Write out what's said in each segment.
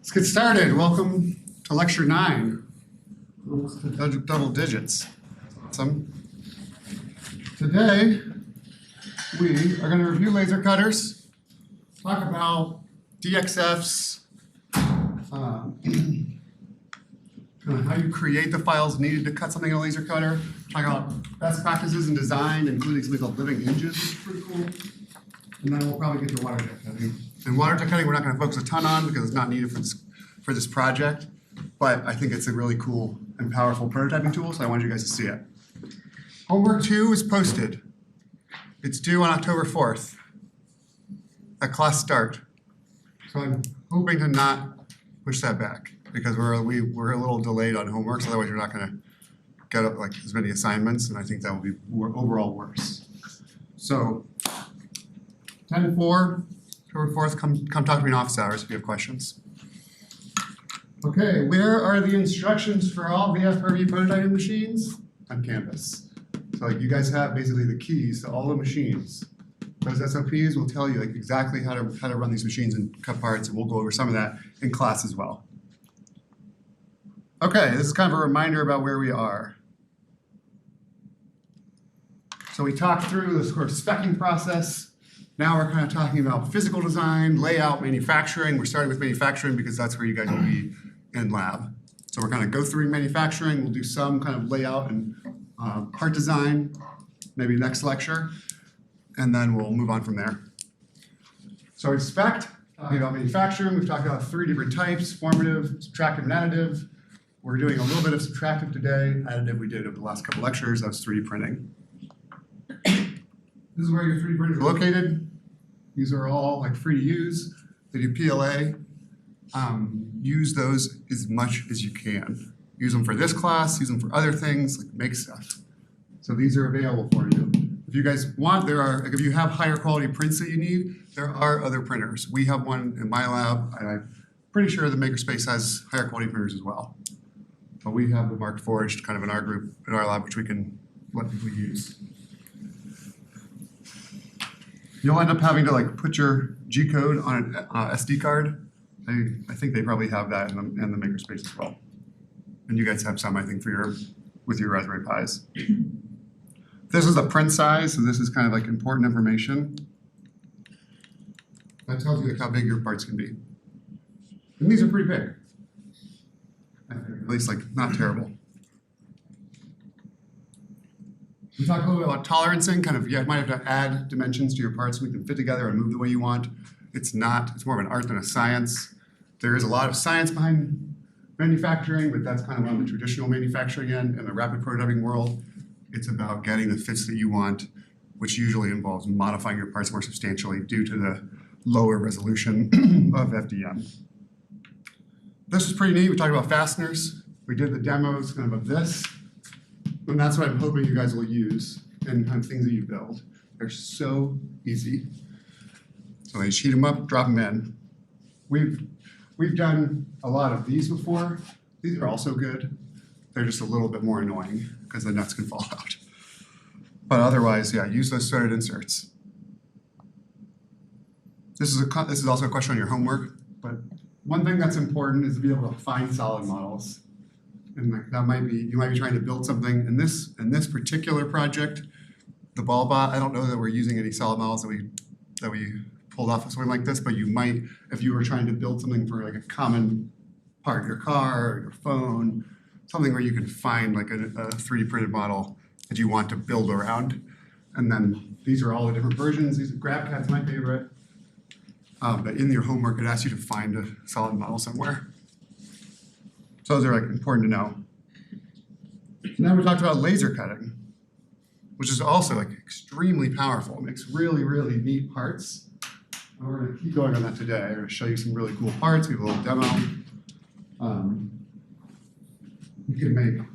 Let's get started. Welcome to lecture 9. Almost to double digits. Awesome. Today, we are going to review laser cutters, talk about DXFs, kind of how you create the files needed to cut something in a laser cutter, talk about best practices in design, including something called living hinges, which is pretty cool. And then we'll probably get to water jet cutting. And water jet cutting we're not going to focus a ton on because it's not needed for this project, but I think it's a really cool and powerful prototyping tool, so I wanted you guys to see it. Homework 2 is posted. It's due on October 4th at class start. So I'm hoping to not push that back because we're a little delayed on homework, so otherwise you're not going to get like as many assignments, and I think that will be overall worse. So 10-4, October 4th, come talk to me in office hours if you have questions. Okay, where are the instructions for all VFRV prototyping machines? On Canvas. So like you guys have basically the keys to all the machines. Those SOPs will tell you like exactly how to run these machines and cut parts, and we'll go over some of that in class as well. Okay, this is kind of a reminder about where we are. So we talked through the sort of speccing process. Now we're kind of talking about physical design, layout, manufacturing. We're starting with manufacturing because that's where you guys will be in lab. So we're going to go through manufacturing. We'll do some kind of layout and part design, maybe next lecture, and then we'll move on from there. So expect, talking about manufacturing, we've talked about 3 different types, formative, subtractive, and additive. We're doing a little bit of subtractive today. Additive we did over the last couple lectures. That was 3D printing. This is where your 3D printers are located. These are all like free to use. They do PLA. Use those as much as you can. Use them for this class, use them for other things, like make stuff. So these are available for you. If you guys want, if you have higher quality prints that you need, there are other printers. We have one in my lab, and I'm pretty sure the Makerspace has higher quality printers as well. But we have the Mark Forged kind of in our group, in our lab, which we can let people use. You'll end up having to like put your G code on an SD card. I think they probably have that in the Makerspace as well. And you guys have some, I think, with your Raspberry Pis. This is the print size, so this is kind of like important information. That tells you like how big your parts can be. And these are pretty big. At least like not terrible. We talked a little bit about tolerancing, kind of you might have to add dimensions to your parts so we can fit together and move the way you want. It's more of an art than a science. There is a lot of science behind manufacturing, but that's kind of on the traditional manufacturing end. In the rapid prototyping world, it's about getting the fits that you want, which usually involves modifying your parts more substantially due to the lower resolution of FDM. This is pretty neat. We talked about fasteners. We did the demos kind of this. And that's what I'm hoping you guys will use in kind of things that you build. They're so easy. So they just heat them up, drop them in. We've done a lot of these before. These are also good. They're just a little bit more annoying because the nuts can fall out. But otherwise, yeah, use those threaded inserts. This is also a question on your homework, but one thing that's important is to be able to find solid models. And like you might be trying to build something in this particular project, the ballbot. I don't know that we're using any solid models that we pulled off of something like this, but you might if you were trying to build something for like a common part, your car or your phone, something where you can find like a 3D printed model that you want to build around. And then these are all the different versions. These are GrabCAD's my favorite. But in your homework, it asks you to find a solid model somewhere. So those are like important to know. Now we talked about laser cutting, which is also like extremely powerful. It makes really, really neat parts. And we're going to keep going on that today. I'm going to show you some really cool parts. We have a little demo.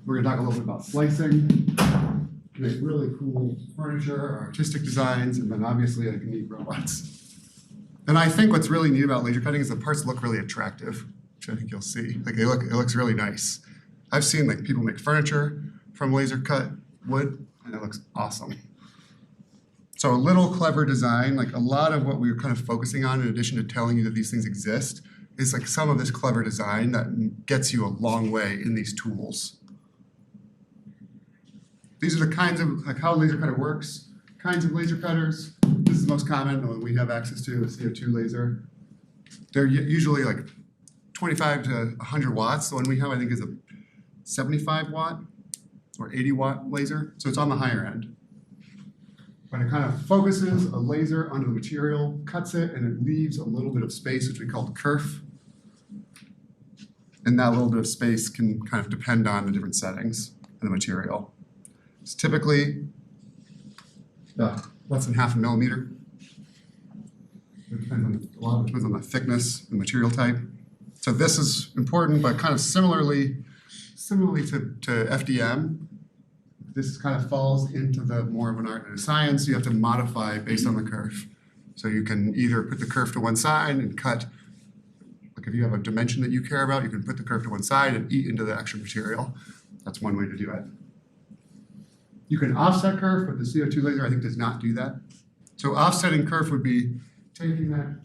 We're going to talk a little bit about slicing. Make really cool furniture, artistic designs, and then obviously like neat robots. And I think what's really neat about laser cutting is the parts look really attractive, which I think you'll see. Like it looks really nice. I've seen like people make furniture from laser cut wood, and it looks awesome. So a little clever design, like a lot of what we were kind of focusing on in addition to telling you that these things exist is like some of this clever design that gets you a long way in these tools. These are the kinds of, like how a laser cutter works, kinds of laser cutters. This is the most common, the one we have access to, the CO2 laser. They're usually like 25 to 100 watts. The one we have, I think, is a 75 watt or 80 watt laser. So it's on the higher end. But it kind of focuses a laser onto the material, cuts it, and it leaves a little bit of space, which we call the kerf. And that little bit of space can kind of depend on the different settings in the material. It's typically less than half a millimeter. It depends on, a lot of it depends on the thickness, the material type. So this is important, but kind of similarly to FDM, this kind of falls into the more of an art and a science. You have to modify based on the kerf. So you can either put the kerf to one side and cut, like if you have a dimension that you care about, you can put the kerf to one side and eat into the extra material. That's one way to do it. You can offset kerf, but the CO2 laser I think does not do that. So offsetting kerf would be taking that,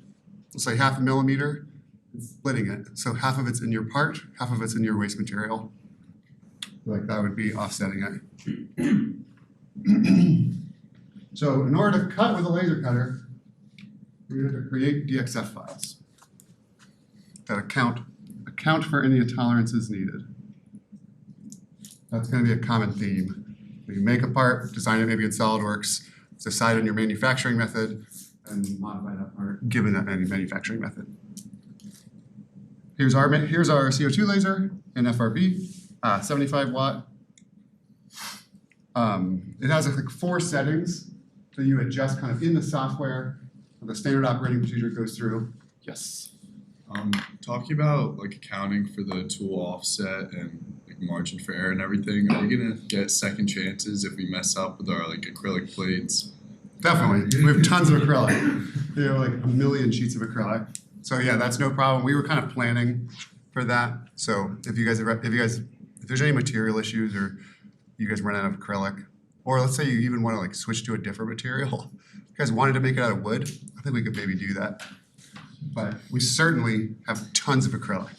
let's say half a millimeter, and splitting it. So half of it's in your part, half of it's in your waste material. Like that would be offsetting it. So in order to cut with a laser cutter, we have to create DXF files that account for any tolerances needed. That's going to be a common theme. You make a part, design it maybe in SolidWorks, decide on your manufacturing method, and modify that part given that manufacturing method. Here's our CO2 laser in FRB. 75 watt. It has like 4 settings that you adjust kind of in the software. The standard operating procedure goes through. Yes. Talking about like accounting for the tool offset and like margin for error and everything, are we gonna get second chances if we mess up with our like acrylic plates? Definitely. We have tons of acrylic. We have like 1 million sheets of acrylic. So yeah, that's no problem. We were kind of planning for that. So if there's any material issues or you guys run out of acrylic, or let's say you even want to like switch to a different material, you guys wanted to make it out of wood, I think we could maybe do that. But we certainly have tons of acrylic.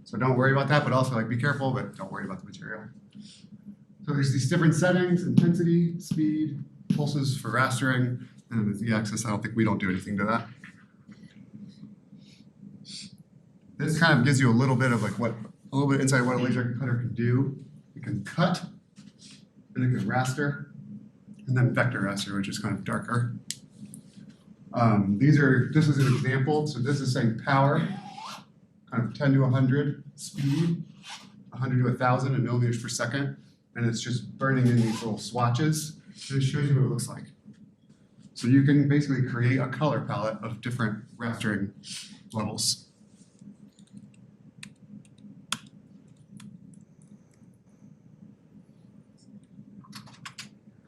So don't worry about that, but also like be careful, but don't worry about the material. So there's these different settings, intensity, speed, pulses for rastering, and the Z-axis, we don't do anything to that. This kind of gives you a little bit of like a little bit inside what a laser cutter can do. It can cut, and it can raster, and then vector raster, which is kind of darker. This is an example. So this is saying power, kind of 10 to 100, speed, 100 to 1,000 in millimeters per second, and it's just burning in these little swatches. So it shows you what it looks like. So you can basically create a color palette of different rastering levels.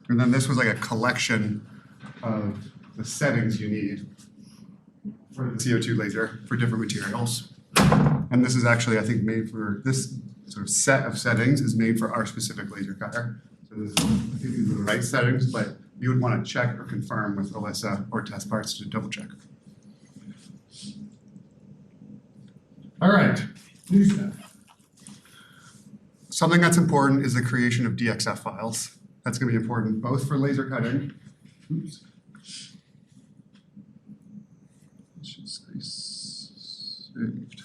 And then this was like a collection of the settings you need for the CO2 laser for different materials. And this is actually, I think, made for this sort of set of settings is made for our specific laser cutter. So this is, I think these are the right settings, but you would want to check or confirm with Alyssa or test parts to double check. All right, new stuff. Something that's important is the creation of DXF files. That's going to be important both for laser cutting. Oops. It should stay saved.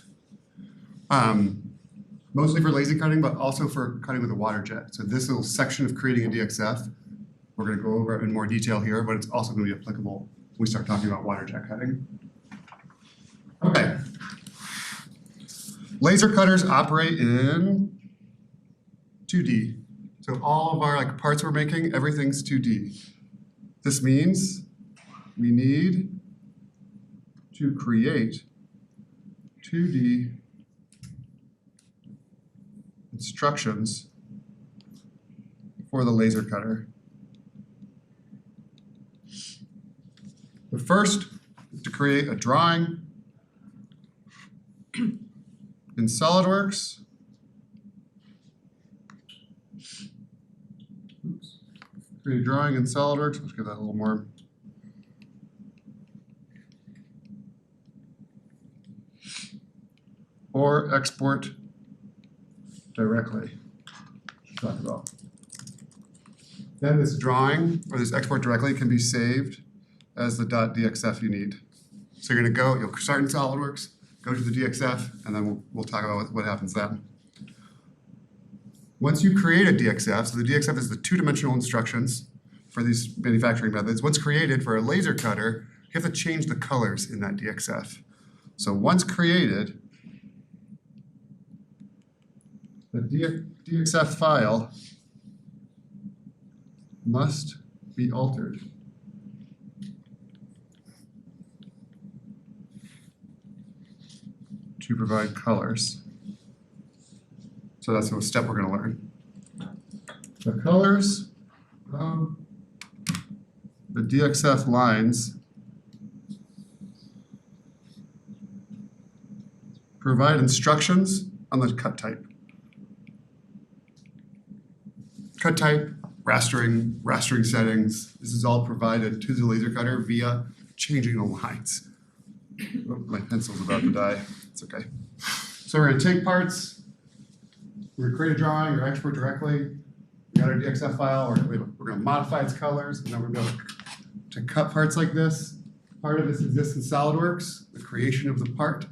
Mostly for laser cutting, but also for cutting with a water jet. So this little section of creating a DXF, we're going to go over it in more detail here, but it's also going to be applicable when we start talking about water jet cutting. Okay. Laser cutters operate in 2D. So all of our parts we're making, everything's 2D. This means we need to create 2D instructions for the laser cutter. The first is to create a drawing in SolidWorks. Oops. Create a drawing in SolidWorks. Let's give that a little more. or export directly. Talk about. Then this drawing or this export directly can be saved as the .dxf you need. So you're going to you'll start in SolidWorks, go to the DXF, and then we'll talk about what happens then. Once you create a DXF, so the DXF is the two-dimensional instructions for these manufacturing methods. Once created for a laser cutter, you have to change the colors in that DXF. So once created, the DXF file must be altered. To provide colors. So that's a step we're going to learn. The colors of the DXF lines provide instructions on the cut type. Cut type, rastering settings. This is all provided to the laser cutter via changing the lines. Oh, my pencil's about to die. It's okay. So we're going to take parts. We're going to create a drawing or export directly. We got our DXF file. We're going to modify its colors, and then we're going to be able to cut parts like this. Part of this exists in SolidWorks, the creation of the part.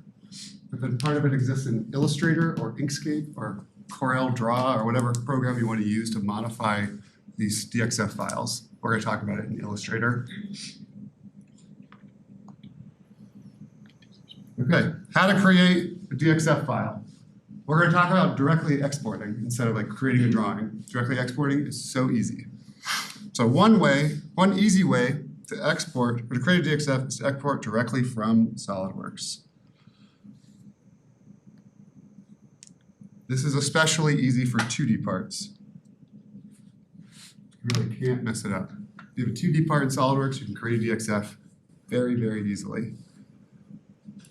But then part of it exists in Illustrator or Inkscape or Corel Draw or whatever program you want to use to modify these DXF files. We're going to talk about it in Illustrator. Okay, how to create a DXF file. We're going to talk about directly exporting instead of like creating a drawing. Directly exporting is so easy. So one easy way to export or to create a DXF is to export directly from SolidWorks. This is especially easy for 2D parts. You really can't mess it up. If you have a 2D part in SolidWorks, you can create a DXF very, very easily.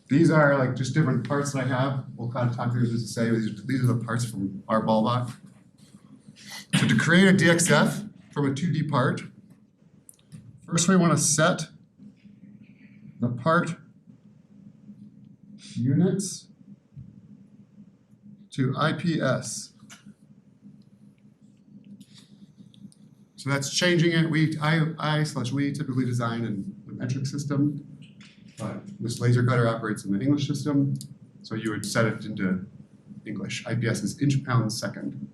These are like just different parts that I have. We'll kind of talk through this to say these are the parts from our ballbot. So to create a DXF from a 2D part, first we want to set the part units to IPS. So that's changing it. We typically design in the metric system. But this laser cutter operates in the English system, so you would set it into English. IPS is inch pound second.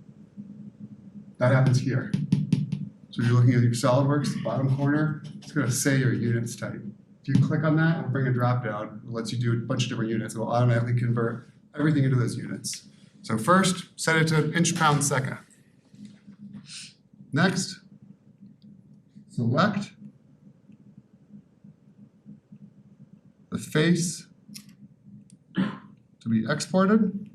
That happens here. So you're looking at your SolidWorks, the bottom corner, it's going to say your units type. If you click on that, it'll bring a drop down. It lets you do a bunch of different units. It will automatically convert everything into those units. So first, set it to inch pound second. Next, select the face to be exported.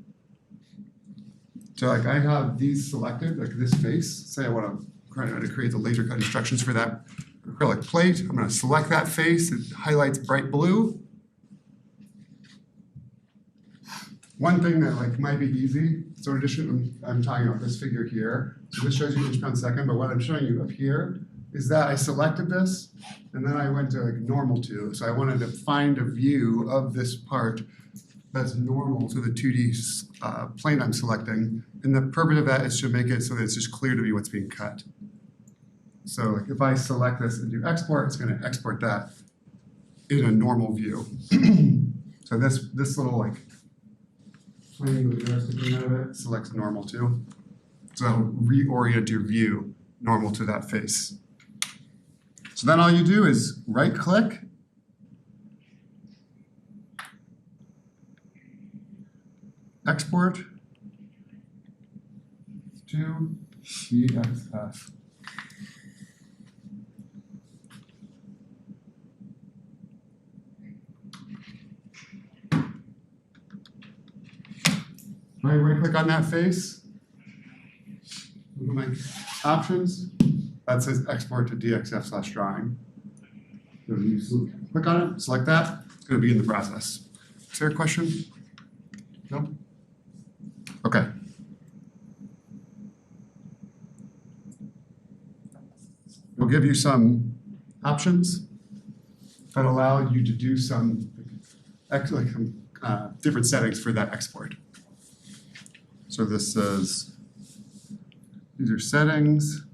So like I have these selected, like this face. Say I want to create the laser cut instructions for that acrylic plate. I'm going to select that face. It highlights bright blue. One thing that like might be easy, so in addition, I'm talking about this figure here. So this shows you inch pound second, but what I'm showing you up here is that I selected this, and then I went to like normal to. So I wanted to find a view of this part that's normal to the 2D plane I'm selecting. And the purpose of that is to make it so that it's just clear to me what's being cut. So like if I select this and do export, it's going to export that in a normal view. So this little like plane with the arrow sticking out of it selects normal too. So that'll reorient your view normal to that face. So then all you do is right click, export to DXF. I right click on that face, look at my options. That says export to DXF/drawing. So you click on it, select that, it's going to begin the process. Is there a question? No? Okay. We'll give you some options that allow you to do some different settings for that export. So this says, these are settings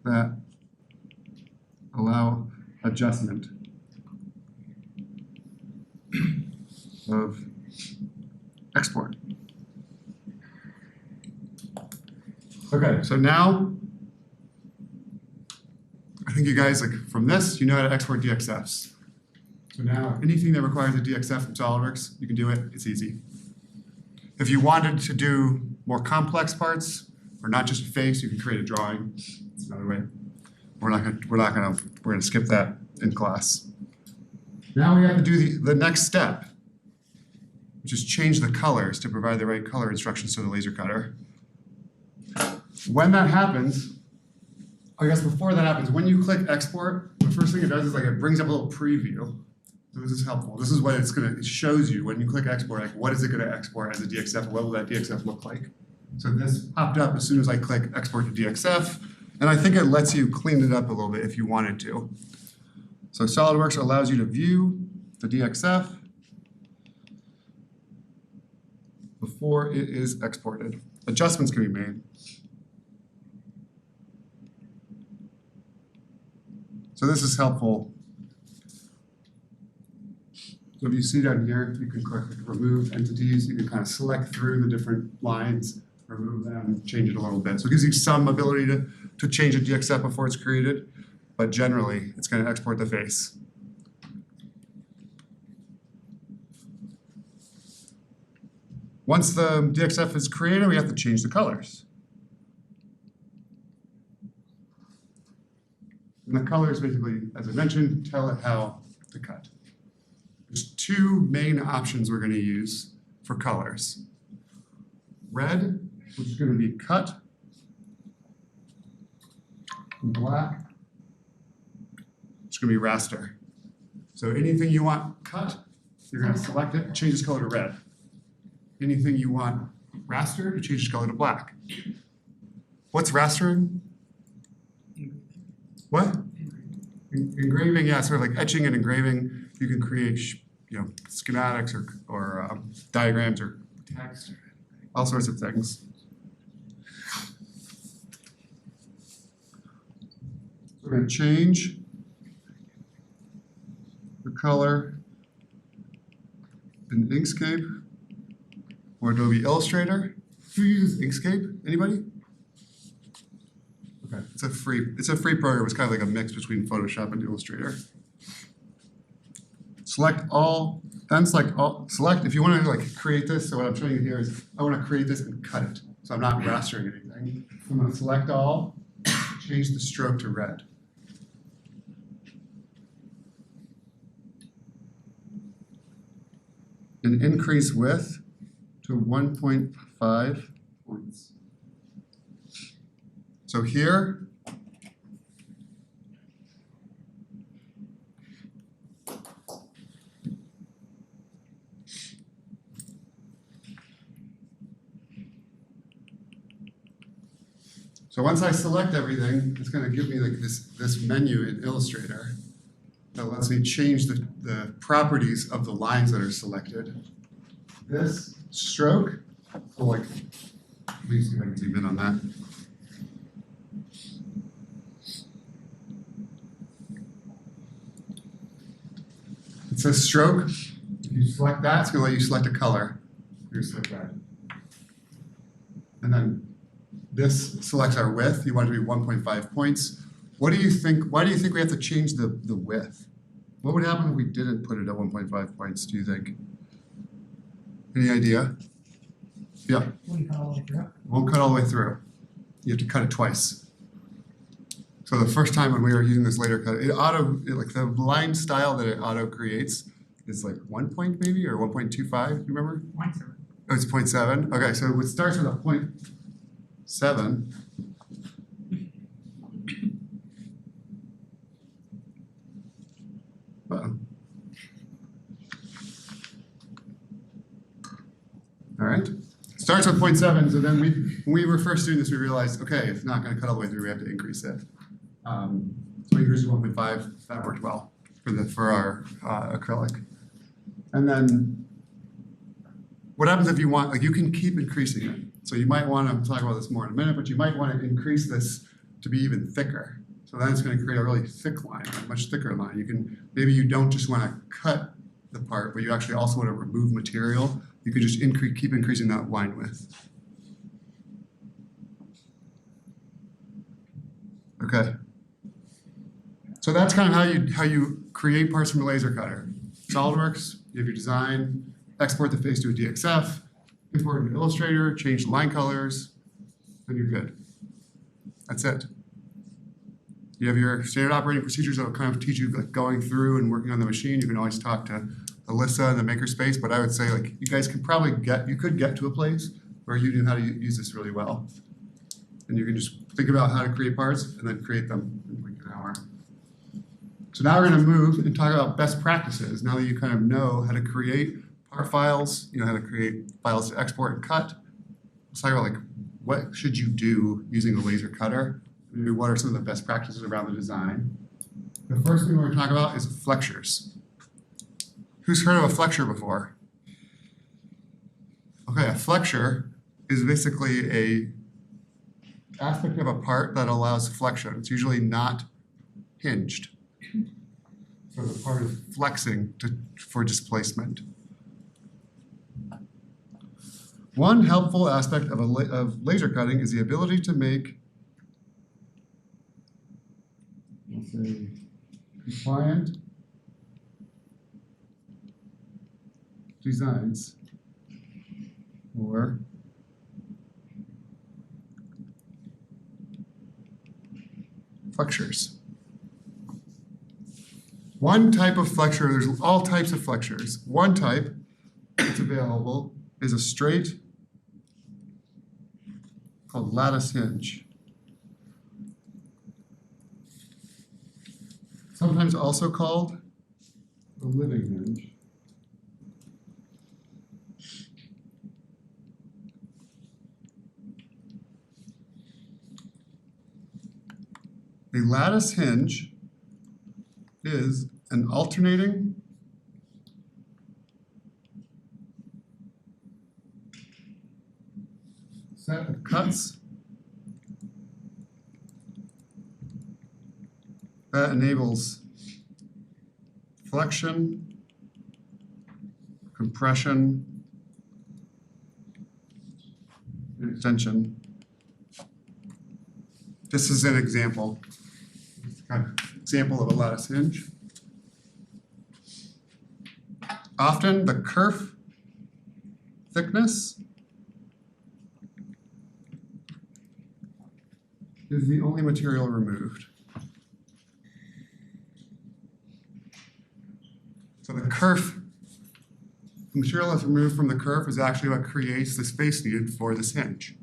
that allow adjustment of export. Okay, so now I think you guys, like from this, you know how to export DXFs. So now anything that requires a DXF from SolidWorks, you can do it, it's easy. If you wanted to do more complex parts, or not just a face, you can create a drawing. It's another way. We're gonna skip that in class. Now we have to do the next step, which is change the colors to provide the right color instructions to the laser cutter. When that happens, I guess before that happens, when you click export, the first thing it does is like it brings up a little preview. So this is helpful. This is what it shows you when you click export, like what is it gonna export as a DXF? What will that DXF look like? So this popped up as soon as I click export to DXF, and I think it lets you clean it up a little bit if you wanted to. So SolidWorks allows you to view the DXF before it is exported. Adjustments can be made. So this is helpful. So if you see down here, you can click remove entities. You can kind of select through the different lines, remove them, change it a little bit. So it gives you some ability to change a DXF before it's created, but generally it's going to export the face. Once the DXF is created, we have to change the colors. And the colors basically, as I mentioned, tell it how to cut. There's two main options we're going to use for colors. Red, which is going to be cut, and black, which is going to be raster. So anything you want cut, you're going to select it, change its color to red. Anything you want raster, you change its color to black. What's rastering? What? Engraving, yeah, sort of like etching and engraving. You can create, schematics or diagrams or text, all sorts of things. We're going to change the color in Inkscape or Adobe Illustrator. Who uses Inkscape? Anybody? Okay, it's a free program. It's kind of like a mix between Photoshop and Illustrator. Select all, then select if you want to like create this. So what I'm showing you here is I want to create this and cut it. So I'm not rastering anything. I'm going to select all, change the stroke to red. And increase width to 1.5 points. So here, so once I select everything, it's going to give me like this menu in Illustrator that lets me change the properties of the lines that are selected. This stroke, so like, let me see if I can zoom in on that. It says stroke. If you select that, it's going to let you select a color. You select that. And then this selects our width. You want it to be 1.5 points. What do you think? Why do you think we have to change the width? What would happen if we didn't put it at 1.5 points, do you think? Any idea? Yeah. Won't cut all the way through. Won't cut all the way through. You have to cut it twice. So the first time when we were using this later cut, like the line style that it auto creates is like 1 point maybe, or 1.25, you remember? 0.7. Oh, it's 0.7. Okay, so it starts with a 0.7. Uh-oh. All right. Starts with 0.7, so then when we were first doing this, we realized, okay, it's not going to cut all the way through, we have to increase it. So we increased to 1.5, that worked well for our acrylic. And then what happens if you want, like you can keep increasing it. So you might want to talk about this more in a minute, but you might want to increase this to be even thicker. So then it's going to create a really thick line, a much thicker line. You can, maybe you don't just want to cut the part, but you actually also want to remove material. You could just keep increasing that line width. Okay. So that's kind of how you create parts from a laser cutter. SolidWorks, you have your design, export the face to a DXF, import an Illustrator, change the line colors, and you're good. That's it. You have your standard operating procedures that will kind of teach you like going through and working on the machine. You can always talk to Alyssa in the makerspace, but I would say like you guys can probably you could get to a place where you know how to use this really well. And you can just think about how to create parts and then create them in like an hour. So now we're going to move and talk about best practices. Now that you kind of know how to create part files, you know how to create files to export and cut. Let's talk about like what should you do using a laser cutter? Maybe what are some of the best practices around the design? The first thing we're going to talk about is flexures. Who's heard of a flexure before? Okay, a flexure is basically a aspect of a part that allows flexion. It's usually not hinged. So the part is flexing for displacement. One helpful aspect of laser cutting is the ability to make, let's say, compliant designs or flexures. One type of flexure, there's all types of flexures. One type that's available is a straight called lattice hinge. Sometimes also called a living hinge. A lattice hinge is an alternating set of cuts that enables flexion, compression, and extension. This is an example. Kind of example of a lattice hinge. Often the kerf thickness is the only material removed. So the kerf, the material that's removed from the kerf is actually what creates the space needed for this hinge.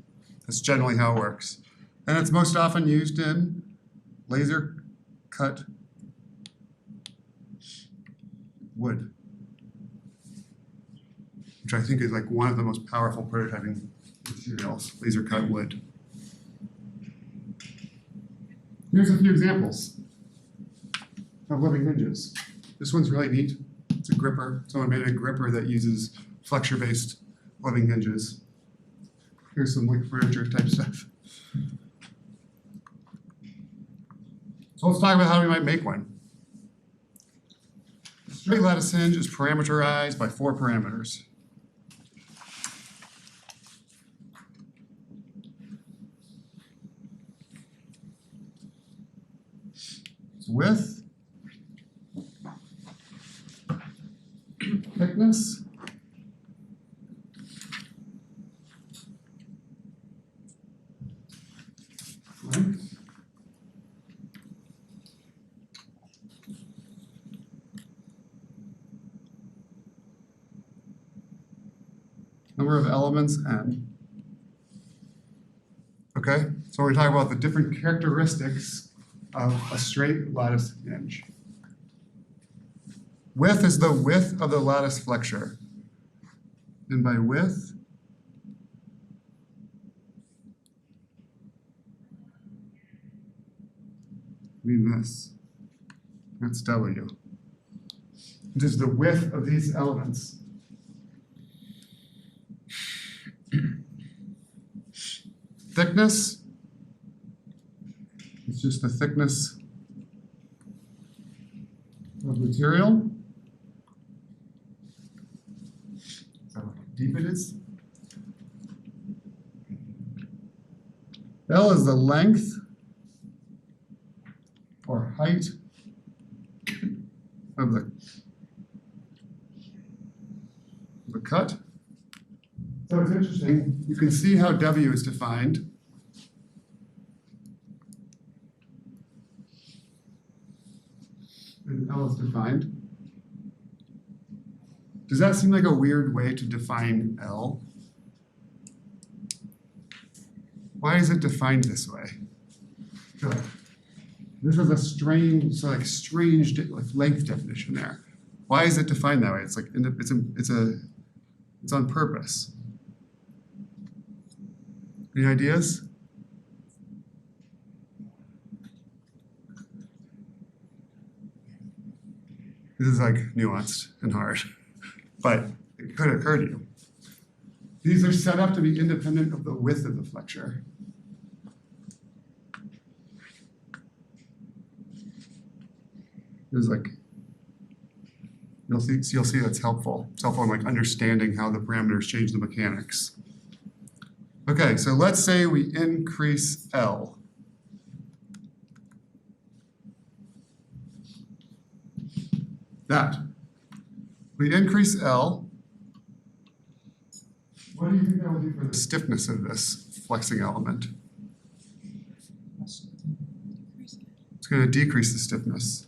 That's generally how it works. And it's most often used in laser cut wood, which I think is like one of the most powerful prototyping materials, laser cut wood. Here's a few examples of living hinges. This one's really neat. It's a gripper. Someone made a gripper that uses flexure-based living hinges. Here's some like furniture type stuff. So let's talk about how we might make one. A straight lattice hinge is parameterized by 4 parameters. It's width, thickness, length, number of elements, n. Okay, so we're talking about the different characteristics of a straight lattice hinge. Width is the width of the lattice flexure. And by width, I mean this. That's W. which is the width of these elements. Thickness, it's just the thickness of material. So how deep it is. L is the length or height of the cut. So it's interesting, you can see how W is defined. And L is defined. Does that seem like a weird way to define L? Why is it defined this way? This is a strange, strange length definition there. Why is it defined that way? It's like it's on purpose. Any ideas? This is like nuanced and hard, but it could occur to you. These are set up to be independent of the width of the flexure. There's like, you'll see that's helpful. It's helpful in like understanding how the parameters change the mechanics. Okay, so let's say we increase L. That. We increase L. What do you think that will do for the stiffness of this flexing element? It's going to decrease the stiffness.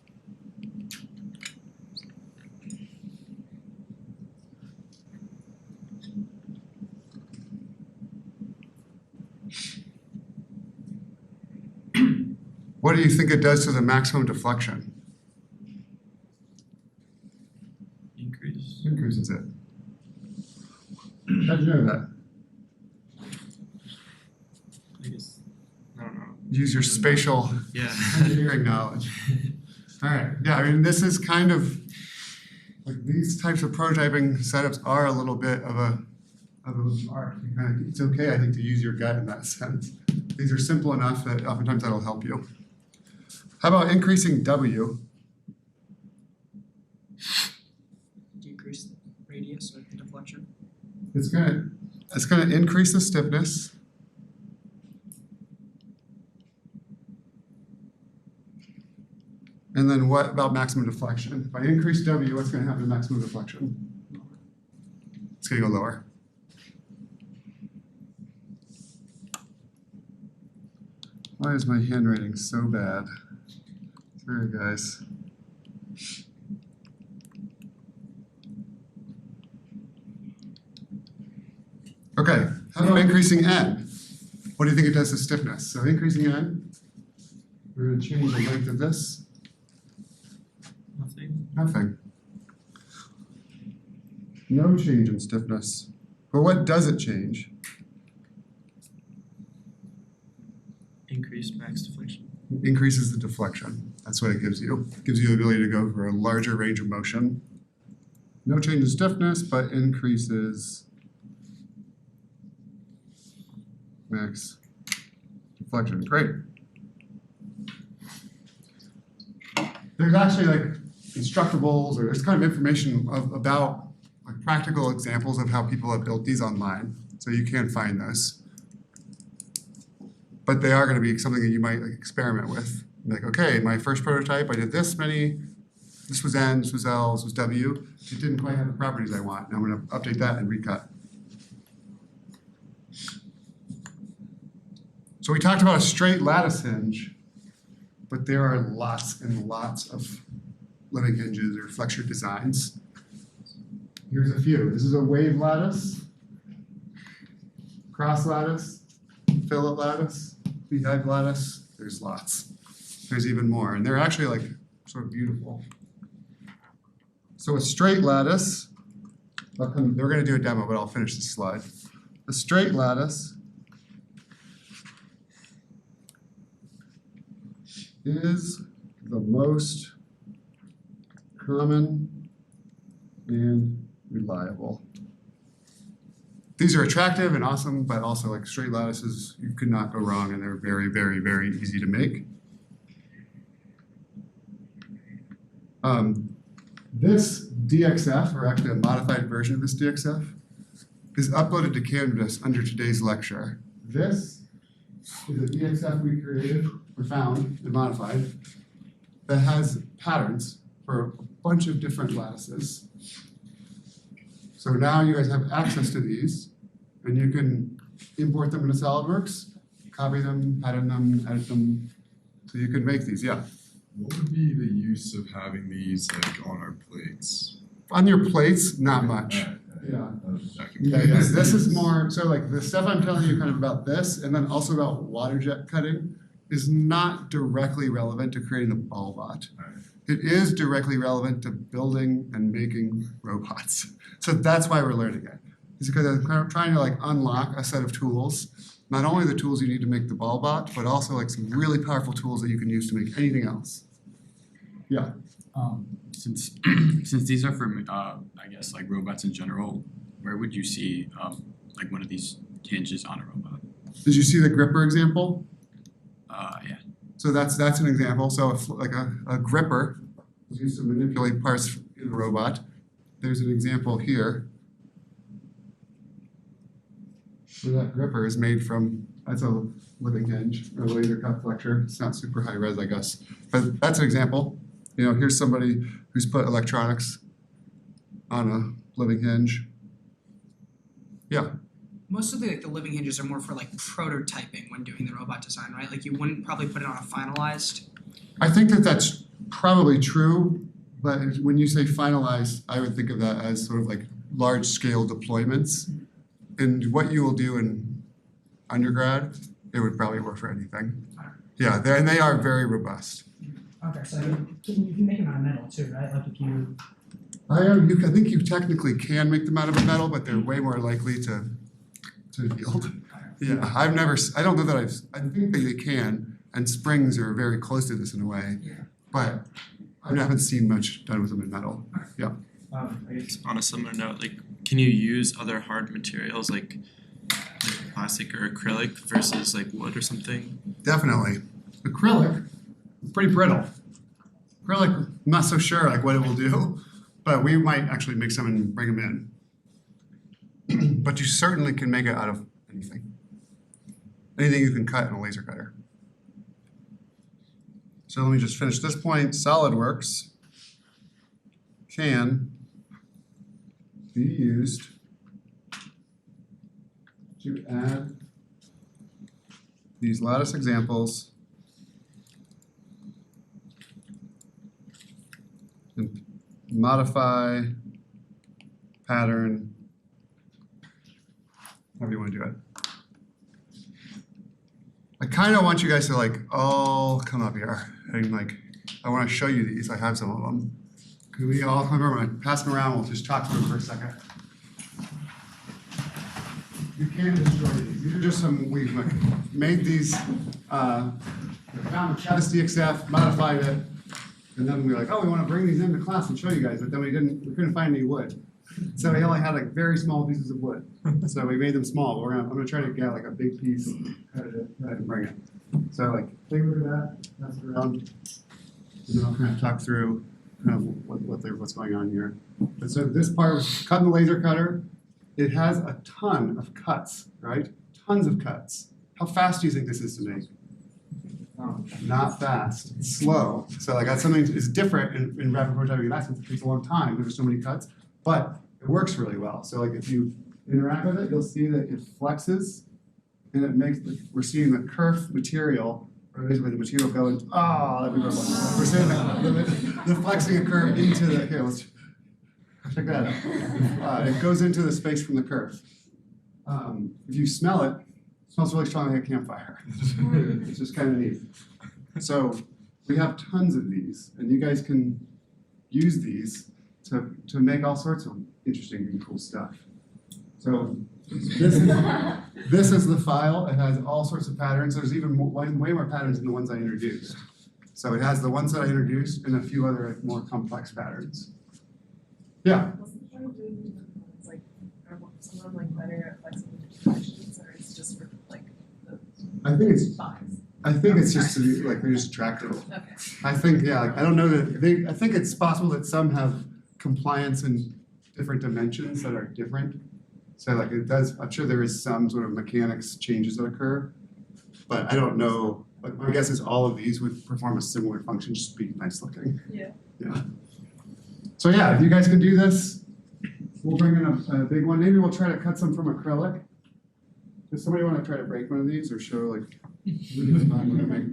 What do you think it does to the maximum deflection? Increases it. How'd you know that? I guess, I don't know. Use your spatial engineering knowledge. All right, yeah, I mean, this is kind of, like these types of prototyping setups are a little bit of an art. It's okay, I think, to use your gut in that sense. These are simple enough that oftentimes that'll help you. How about increasing W? Decrease the radius or the deflection. It's gonna increase the stiffness. And then what about maximum deflection? If I increase W, what's gonna happen to maximum deflection? It's gonna go lower. Why is my handwriting so bad? Sorry, guys. Okay, how about increasing N? What do you think it does to stiffness? So increasing N, we're going to change the length of this. Nothing. Nothing. No change in stiffness. But what does it change? Increase max deflection. It increases the deflection. That's what it gives you. It gives you the ability to go for a larger range of motion. No change in stiffness, but increases max deflection. Great. There's actually like instructables, or there's kind of information about like practical examples of how people have built these online. So you can find those. But they are going to be something that you might like experiment with. Like, okay, my first prototype, I did this many. This was N, this was L, this was W. It didn't quite have the properties I want. Now I'm going to update that and recut. So we talked about a straight lattice hinge, but there are lots and lots of living hinges or flexure designs. Here's a few. This is a wave lattice, cross lattice, fillet lattice, beehive lattice. There's lots. There's even more, and they're actually like sort of beautiful. So a straight lattice, they're going to do a demo, but I'll finish this slide. A straight lattice is the most common and reliable. These are attractive and awesome, but also like straight lattices, you could not go wrong, and they're very, very, very easy to make. This DXF, or actually a modified version of this DXF, is uploaded to Canvas under today's lecture. This is a DXF we created, or found, and modified, that has patterns for a bunch of different lattices. So now you guys have access to these, and you can import them into SolidWorks, copy them, pattern them, edit them, so you can make these, yeah. What would be the use of having these like on our plates? On your plates, not much. Yeah. This is more, so like the stuff I'm telling you kind of about this, and then also about water jet cutting, is not directly relevant to creating the ballbot. It is directly relevant to building and making robots. So that's why we're learning it. It's because I'm kind of trying to like unlock a set of tools, not only the tools you need to make the ballbot, but also like some really powerful tools that you can use to make anything else. Yeah. Since these are for I guess like robots in general, where would you see like one of these hinges on a robot? Did you see the gripper example? Yeah. So that's an example. So if like a gripper is used to manipulate parts in a robot, there's an example here where that gripper is made from, that's a living hinge or laser cut flexure. It's not super high res, I guess, but that's an example. You know, here's somebody who's put electronics on a living hinge. Yeah. Most of the living hinges are more for like prototyping when doing the robot design, right? Like you wouldn't probably put it on a finalized. I think that that's probably true, but when you say finalized, I would think of that as sort of like large scale deployments. And what you will do in undergrad, it would probably work for anything. Yeah, and they are very robust. Okay, so you can make them out of metal too, right? Like if you. I think you technically can make them out of a metal, but they're way more likely to yield. Yeah, I don't know that I think that they can, and springs are very close to this in a way, but I haven't seen much done with them in metal. Yeah. I guess. On a similar note, like, can you use other hard materials like plastic or acrylic versus like wood or something? Definitely. Acrylic is pretty brittle. Acrylic, I'm not so sure like what it will do, but we might actually make some and bring them in. But you certainly can make it out of anything. Anything you can cut in a laser cutter. So let me just finish this point. SolidWorks can be used to add these lattice examples and modify, pattern, however you want to do it. I kind of want you guys to like all come up here and like, I want to show you these. I have some of them. Could we all come over and pass them around? We'll just talk through them for a second. You can't destroy these. These are just some, we made these, found the Chavis DXF, modified it, and then we were like, oh, we want to bring these into class and show you guys, but then we couldn't find any wood. So we only had like very small pieces of wood. So we made them small, but I'm gonna try to get like a big piece and bring it. So like play with that, pass it around, and then I'll kind of talk through kind of what's going on here. But so this part was cut in the laser cutter. It has a ton of cuts, right? Tons of cuts. How fast do you think this is to make? Not fast. It's slow. So like that's something is different in rapid prototyping. In that sense, it takes a long time. There's so many cuts, but it works really well. So like if you interact with it, you'll see that it flexes, and it makes we're seeing the kerf material, or basically the material go into we're seeing the flexing occur into the let's check that out. It goes into the space from the kerf. If you smell it, it smells really strong like a campfire. It's just kind of neat. So we have tons of these, and you guys can use these to make all sorts of interesting and cool stuff. So this is the file. It has all sorts of patterns. There's even way more patterns than the ones I introduced. So it has the ones that I introduced and a few other more complex patterns. Yeah? Wasn't do it's like, are some of them like better at flexible connections, or it's just for like the I think it's size? just like they're just attractive. Okay. I think, yeah, like, I don't know that I think it's possible that some have compliance in different dimensions that are different. So like it does, I'm sure there is some sort of mechanics changes that occur, but I don't know, like my guess is all of these would perform a similar function, just be nice looking. Yeah. Yeah. So yeah, if you guys can do this, we'll bring in a big one. Maybe we'll try to cut some from acrylic. Does somebody want to try to break one of these or show like, we're gonna make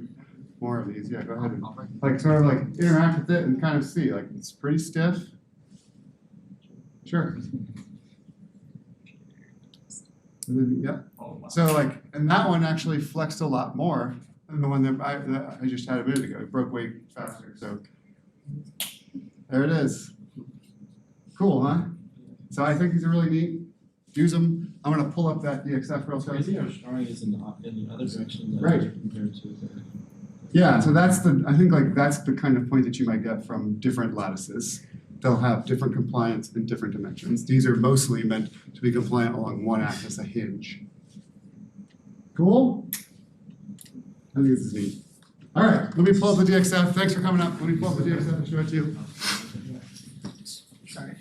more of these? Yeah, go ahead and like sort of like interact with it and kind of see, like it's pretty stiff. Sure. And then, yeah. So like, and that one actually flexed a lot more than the one that I just had a minute ago. It broke way faster. So there it is. Cool, huh? So I think these are really neat. Use them. I'm gonna pull up that DXF real quick. Crazy how strong is in the other direction that Right. compared to the. Yeah, so that's the kind of point that you might get from different lattices. They'll have different compliance in different dimensions. These are mostly meant to be compliant along one axis, a hinge. Cool? I think this is neat. All right, let me pull up the DXF. Thanks for coming up. Let me pull up the DXF and show it to you. Sorry.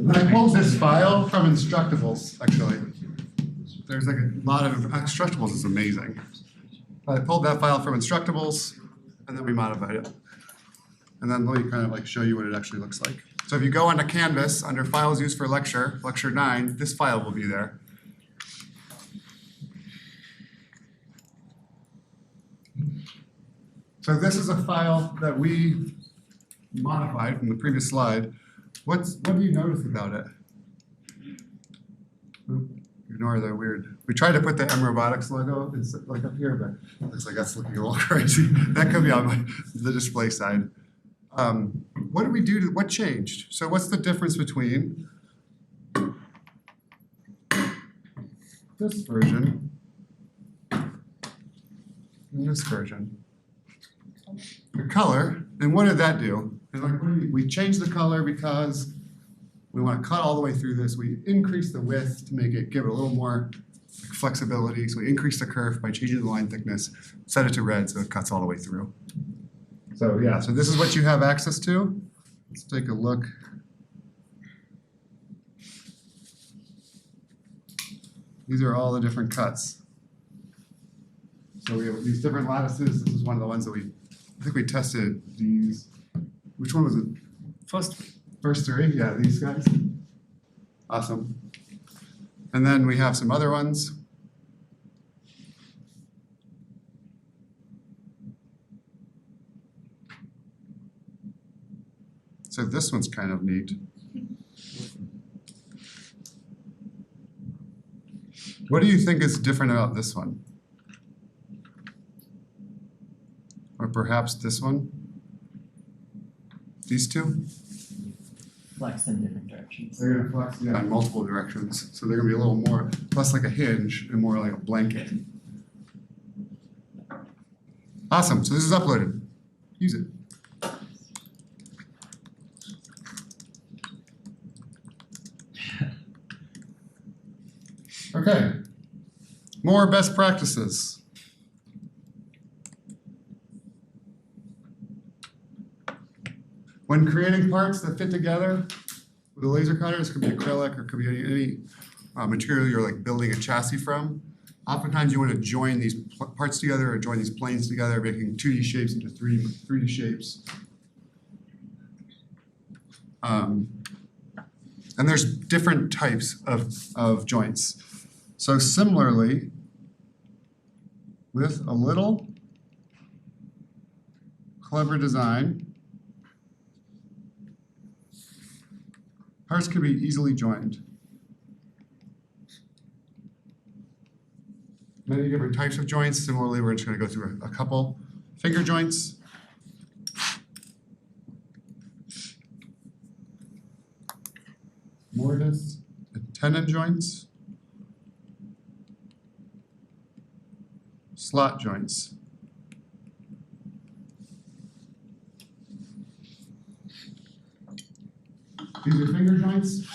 I pulled this file from Instructables, actually. There's like a lot of, Instructables is amazing. I pulled that file from Instructables, and then we modified it. And then let me kind of like show you what it actually looks like. So if you go onto Canvas, under Files Used for Lecture, Lecture 9, this file will be there. So this is a file that we modified from the previous slide. What do you notice about it? Oop, ignore the weird. We tried to put the umrobotics logo, it's like up here, but it looks like that's looking a little crazy. That could be on the display side. What did we do? What changed? So what's the difference between this version and this version? The color, and what did that do? And like, we changed the color because we want to cut all the way through this. We increased the width to make it, give it a little more flexibility. So we increased the curve by changing the line thickness, set it to red so it cuts all the way through. So yeah, so this is what you have access to. Let's take a look. These are all the different cuts. So we have these different lattices. This is one of the ones that I think we tested these. Which one was it? First three, yeah, these guys. Awesome. And then we have some other ones. So this one's kind of neat. What do you think is different about this one? Or perhaps this one? These two? Flex in different directions. They're gonna flex, yeah, in multiple directions. So they're gonna be a little more, less like a hinge and more like a blanket. Awesome, so this is uploaded. Use it. Okay, more best practices. When creating parts that fit together with a laser cutter, this could be acrylic or it could be any material you're like building a chassis from. Oftentimes you want to join these parts together or join these planes together, making 2D shapes into 3D shapes. And there's different types of joints. So similarly, with a little clever design, parts can be easily joined. Many different types of joints. Similarly, we're just going to go through a couple. finger joints. Mortise and tenon joints. Slot joints. These are finger joints.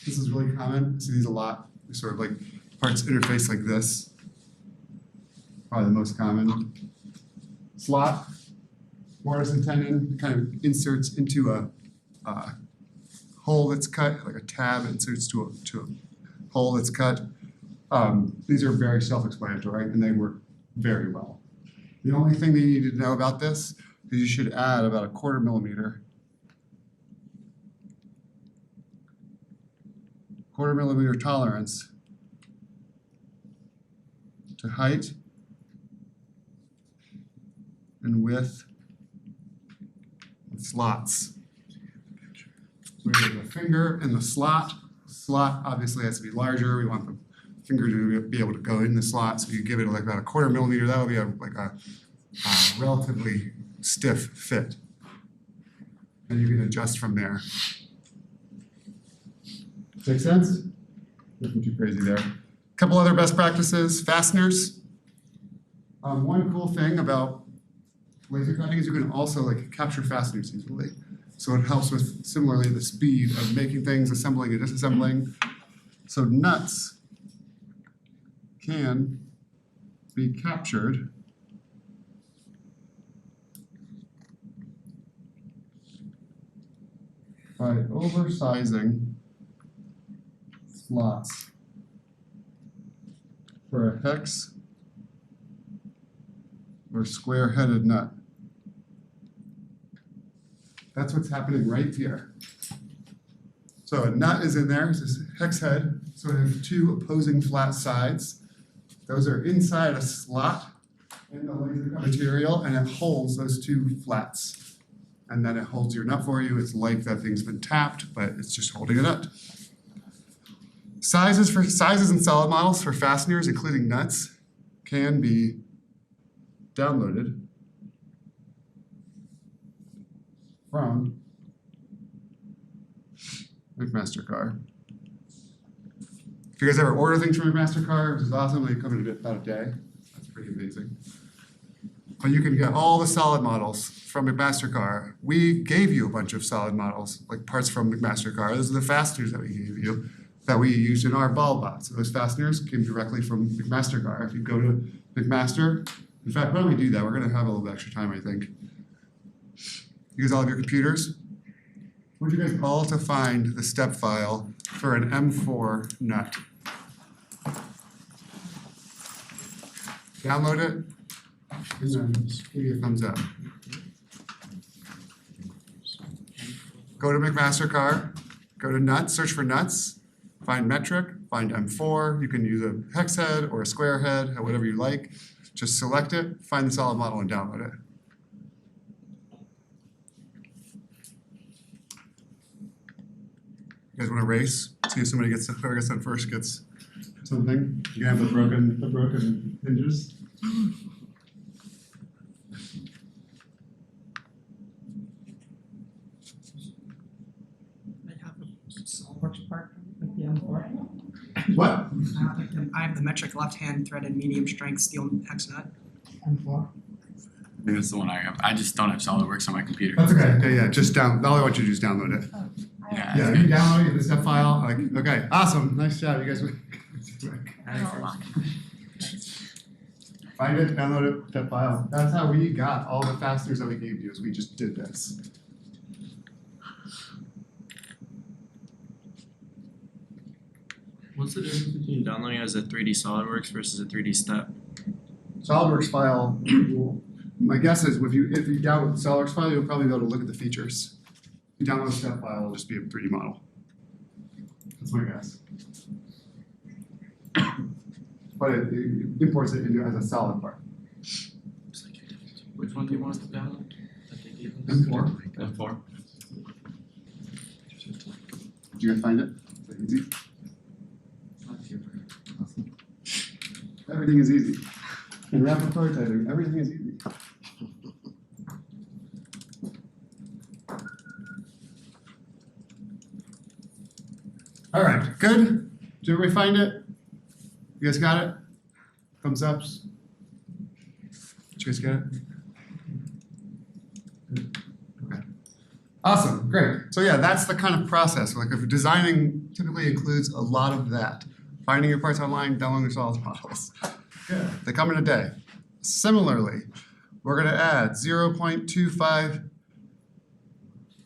This is really common. I see these a lot. They're sort of like parts interface like this. Probably the most common. Slot, mortise and tenon, kind of inserts into a hole that's cut, like a tab inserts to a hole that's cut. These are very self-explanatory and they work very well. The only thing that you need to know about this is you should add about 1/4 millimeter. 1/4 millimeter tolerance to height and width of slots. So we have the finger and the slot. Slot obviously has to be larger. We want the finger to be able to go in the slot, so you give it like about 1/4 millimeter. That would be like a relatively stiff fit. And you can adjust from there. Make sense? Nothing too crazy there. Couple other best practices, fasteners. One cool thing about laser cutting is you can also like capture fasteners easily. So it helps with similarly the speed of making things, assembling and disassembling. So nuts can be captured by oversizing slots for a hex or square-headed nut. That's what's happening right here. So a nut is in there, it's this hex head, so it has 2 opposing flat sides. Those are inside a slot in the laser cut material, and it holds those 2 flats. And then it holds your nut for you. It's like that thing's been tapped, but it's just holding a nut. Sizes and solid models for fasteners, including nuts, can be downloaded from McMaster-Carr. If you guys ever order things from McMaster-Carr, which is awesome, they come in about a day. That's pretty amazing. But you can get all the solid models from McMaster-Carr. We gave you a bunch of solid models, like parts from McMaster-Carr. Those are the fasteners that we gave you, that we used in our ballbot. So those fasteners came directly from McMaster-Carr. If you go to McMaster, in fact, why don't we do that? We're gonna have a little bit extra time, I think. You guys all have your computers? I want you guys all to find the step file for an M4 nut. Download it, and then give me a thumbs up. Go to McMaster-Carr, go to nuts, search for nuts, find metric, find M4. You can use a hex head or a square head, whatever you like. Just select it, find the solid model, and download it. You guys want to race? See if somebody gets, whoever gets done first gets something. You can have the broken hinges. I have a SolidWorks part, like the M4. What? I have the metric left-hand threaded medium strength steel hex nut. M4. I think that's the one I have. I just don't have SolidWorks on my computer. That's okay. Yeah, just all I want you to do is download it. Yeah. Yeah, you download it, get the step file. Like, okay, awesome, nice job, you guys. Find it, download it, step file. That's how we got all the fasteners that we gave you. Is we just did this. What's the difference between downloading as a 3D SolidWorks versus a 3D step? SolidWorks file. My guess is if you download the SolidWorks file, you'll probably be able to look at the features. If you download a step file, it'll just be a 3D model. That's my guess. But it imports it into as a solid part. Which one do you want us to download? That they gave us? M4. M4. Did you guys find it? Is that easy? Awesome. Everything is easy. In rapid prototyping, everything is easy. All right, good? Did everybody find it? You guys got it? Thumbs ups? Did you guys get it? Okay. Awesome, great. So yeah, that's the kind of process. Like if designing typically includes a lot of that. Finding your parts online, downloading your solid models. Good. They come in a day. Similarly, we're gonna add 0.25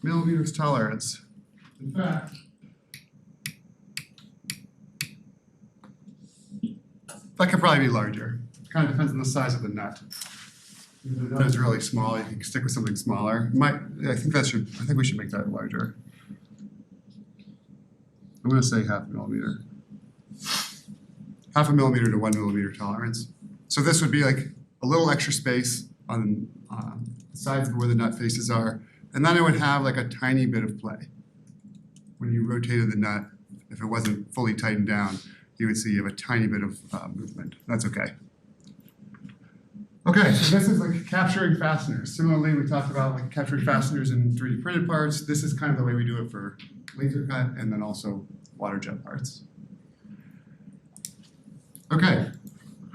millimeters tolerance. In fact, that could probably be larger. Kind of depends on the size of the nut. If the nut is really small, you can stick with something smaller. I think we should make that larger. I'm gonna say 0.5 millimeter. 0.5 millimeter to 1 millimeter tolerance. So this would be like a little extra space on the sides of where the nut faces are, and then it would have like a tiny bit of play. When you rotated the nut, if it wasn't fully tightened down, you would see you have a tiny bit of movement. That's okay. Okay, so this is like capturing fasteners. Similarly, we talked about like capturing fasteners in 3D printed parts. This is kind of the way we do it for laser cut and then also water jet parts. Okay,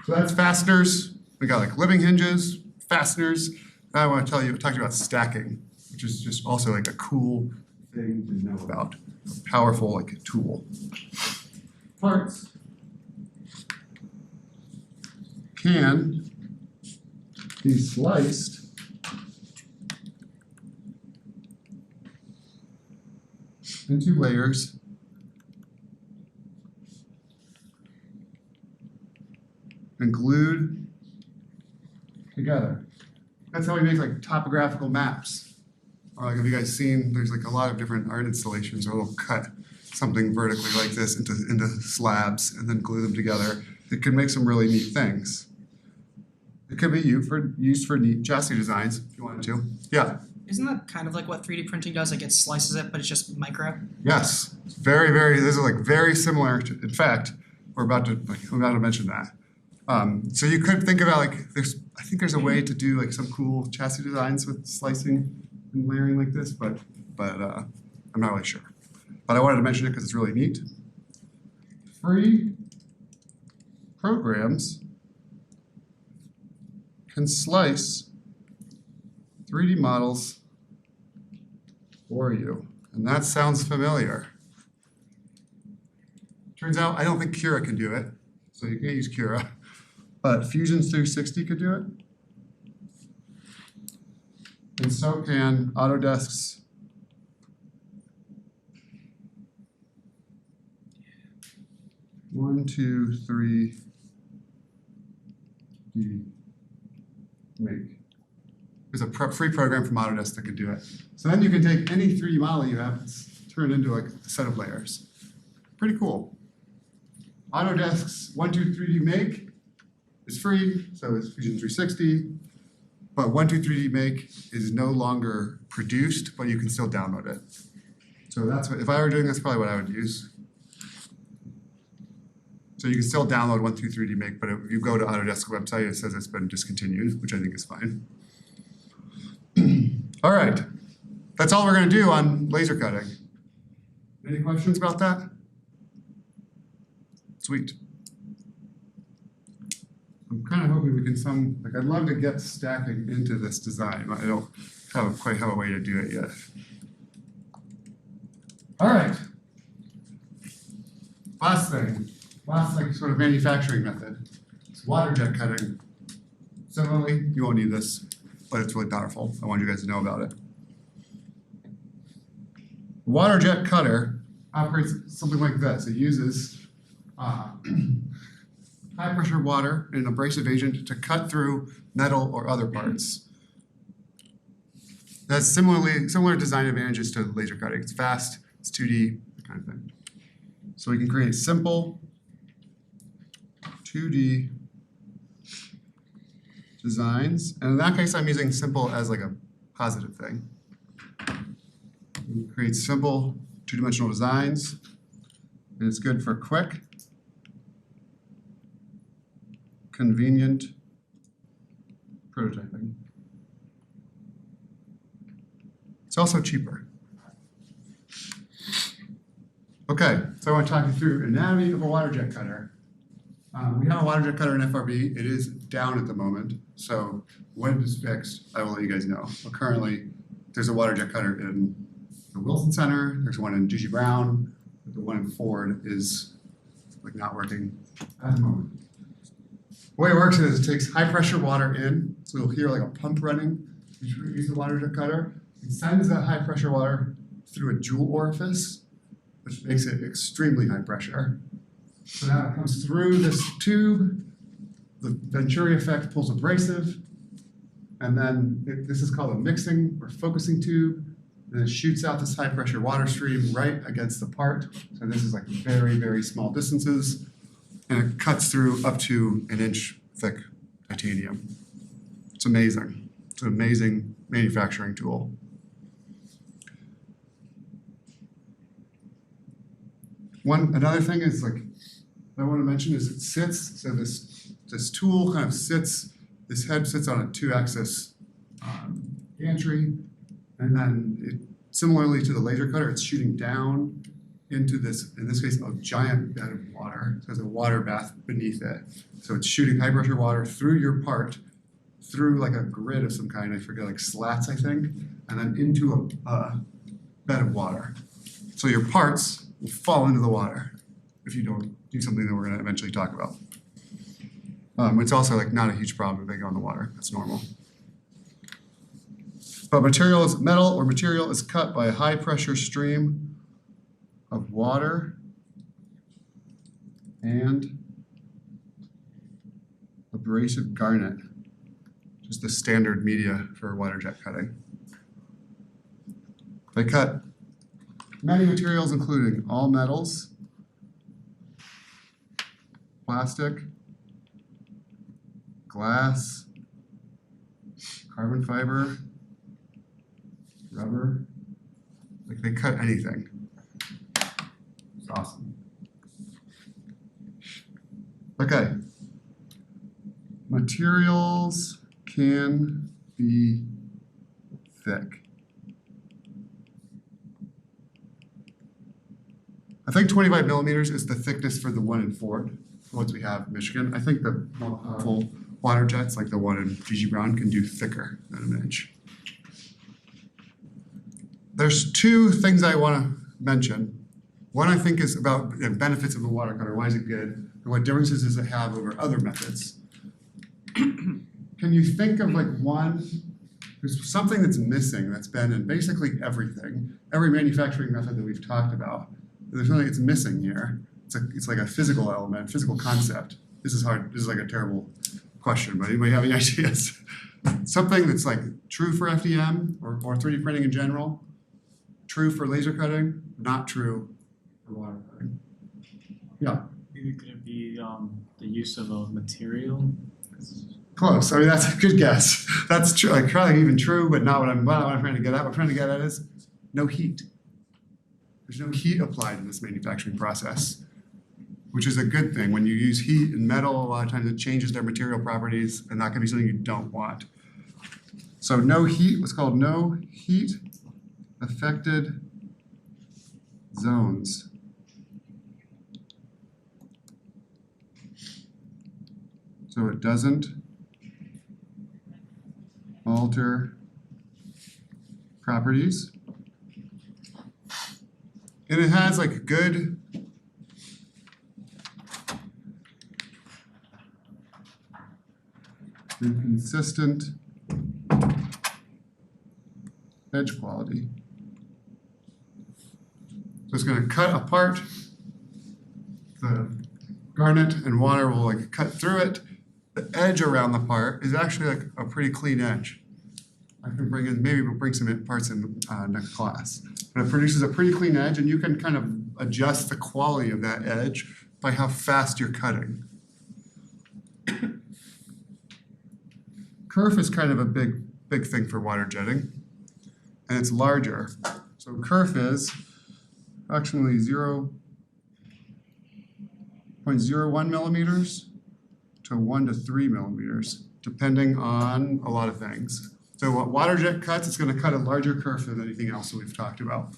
so that's fasteners. We got like living hinges, fasteners. Now I want to talk to you about stacking, which is just also like a cool thing to know about. A powerful like tool. Parts can be sliced into layers and glued together. That's how we make like topographical maps. Or like have you guys seen, there's like a lot of different art installations where they'll cut something vertically like this into slabs and then glue them together. It can make some really neat things. It could be used for neat chassis designs if you wanted to. Yeah. Isn't that kind of like what 3D printing does? Like it slices it, but it's just micro. Yes. Very. This is like very similar to. In fact, we're about to mention that. So you could think about like I think there's a way to do like some cool chassis designs with slicing and layering like this, but I'm not really sure. But I wanted to mention it because it's really neat. Free programs can slice 3D models for you. And that sounds familiar. Turns out I don't think Cura can do it, so you can't use Cura. But Fusion 360 could do it. And so can Autodesk's One, two, three, make. There's a free program from Autodesk that can do it. So then you can take any 3D model you have, turn it into like a set of layers. Pretty cool. Autodesk's 123D Make is free, so is Fusion 360. But 123D Make is no longer produced, but you can still download it. So that's what, if I were doing this, probably what I would use. So you can still download 123D Make, but if you go to Autodesk's website, it says it's been discontinued, which I think is fine. All right, that's all we're gonna do on laser cutting. Any questions about that? Sweet. I'm kind of hoping we can I'd love to get stacking into this design. I don't quite have a way to do it yet. All right. Last like sort of manufacturing method. It's water jet cutting. Similarly, you won't need this, but it's really powerful. I want you guys to know about it. Water jet cutter operates something like this. It uses high pressure water and an abrasive agent to cut through metal or other parts. That's similar design advantages to laser cutting. It's fast, it's 2D, that kind of thing. So we can create simple 2D designs. And in that case, I'm using simple as like a positive thing. We create simple two-dimensional designs. And it's good for quick, convenient prototyping. It's also cheaper. Okay, so I want to talk you through anatomy of a water jet cutter. We have a water jet cutter in FRB. It is down at the moment, so when it is fixed, I will let you guys know. But currently, there's a water jet cutter in the Wilson Center. There's one in G.G. Brown. But the one in Ford is like not working at the moment. The way it works is it takes high pressure water in, so you'll hear like a pump running. You use the water jet cutter. It sends that high pressure water through a jewel orifice, which makes it extremely high pressure. So now it comes through this tube, the Venturi effect pulls abrasive, and then this is called a mixing or focusing tube, and it shoots out this high pressure water stream right against the part. So this is like very, very small distances, and it cuts through up to 1 inch thick titanium. It's amazing. It's an amazing manufacturing tool. Another thing is like I want to mention is it sits, so this tool kind of sits, this head sits on a 2-axis gantry, and then similarly to the laser cutter, it's shooting down into this, in this case, a giant bed of water. So there's a water bath beneath it. So it's shooting high pressure water through your part, through like a grid of some kind, I forget, like slats, I think, and then into a bed of water. So your parts will fall into the water if you don't do something that we're going to eventually talk about. It's also like not a huge problem if they go in the water. That's normal. But metal or material is cut by a high pressure stream of water and abrasive garnet, just the standard media for water jet cutting. They cut many materials, including all metals, plastic, glass, carbon fiber, rubber. Like they cut anything. It's awesome. Okay. Materials can be thick. I think 25 millimeters is the thickness for the one in Ford, the ones we have in Michigan. I think the more powerful water jets, like the one in G.G. Brown, can do thicker than 1 inch. There's 2 things I want to mention. One I think is about the benefits of the water cutter. Why is it good? And what differences does it have over other methods? Can you think of like there's something that's missing that's been in basically everything, every manufacturing method that we've talked about. There's something that's missing here. It's like a physical element, physical concept. This is hard. This is like a terrible question, but anybody have any ideas? Something that's like true for FDM or 3D printing in general, true for laser cutting, not true for water cutting. Yeah. Maybe could it be the use of a material? Close. I mean, that's a good guess. That's true. Like probably even true, but not what I'm trying to get at. What I'm trying to get at is no heat. There's no heat applied in this manufacturing process, which is a good thing. When you use heat in metal, a lot of times it changes their material properties, and that can be something you don't want. So no heat, what's called no heat affected zones. So it doesn't alter properties. And it has like good and consistent edge quality. So it's going to cut apart. The garnet and water will like cut through it. The edge around the part is actually like a pretty clean edge. I can bring in, maybe we'll bring some parts in next class. But it produces a pretty clean edge, and you can kind of adjust the quality of that edge by how fast you're cutting. Kerf is kind of a big thing for water jetting, and it's larger. So kerf is approximately 0.01 millimeters to 1 to 3 millimeters, depending on a lot of things. So what water jet cuts, it's going to cut a larger kerf than anything else that we've talked about.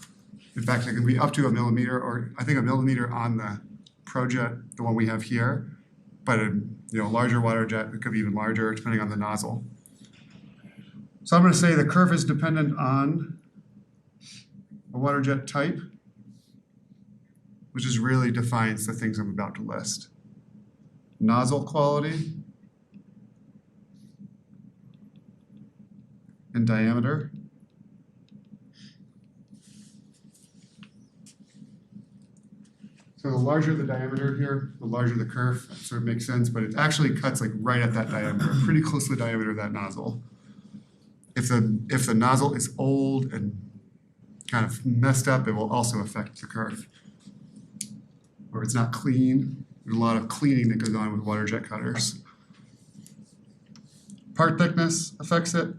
In fact, it can be up to 1 millimeter, or I think 1 millimeter on the ProJet, the one we have here. But a larger water jet, it could be even larger depending on the nozzle. So I'm going to say the curve is dependent on a water jet type, which is really defines the things I'm about to list. Nozzle quality and diameter. So the larger the diameter here, the larger the curve. That sort of makes sense, but it actually cuts like right at that diameter, pretty close to the diameter of that nozzle. If the nozzle is old and kind of messed up, it will also affect the curve. Or it's not clean. There's a lot of cleaning that goes on with water jet cutters. Part thickness affects it,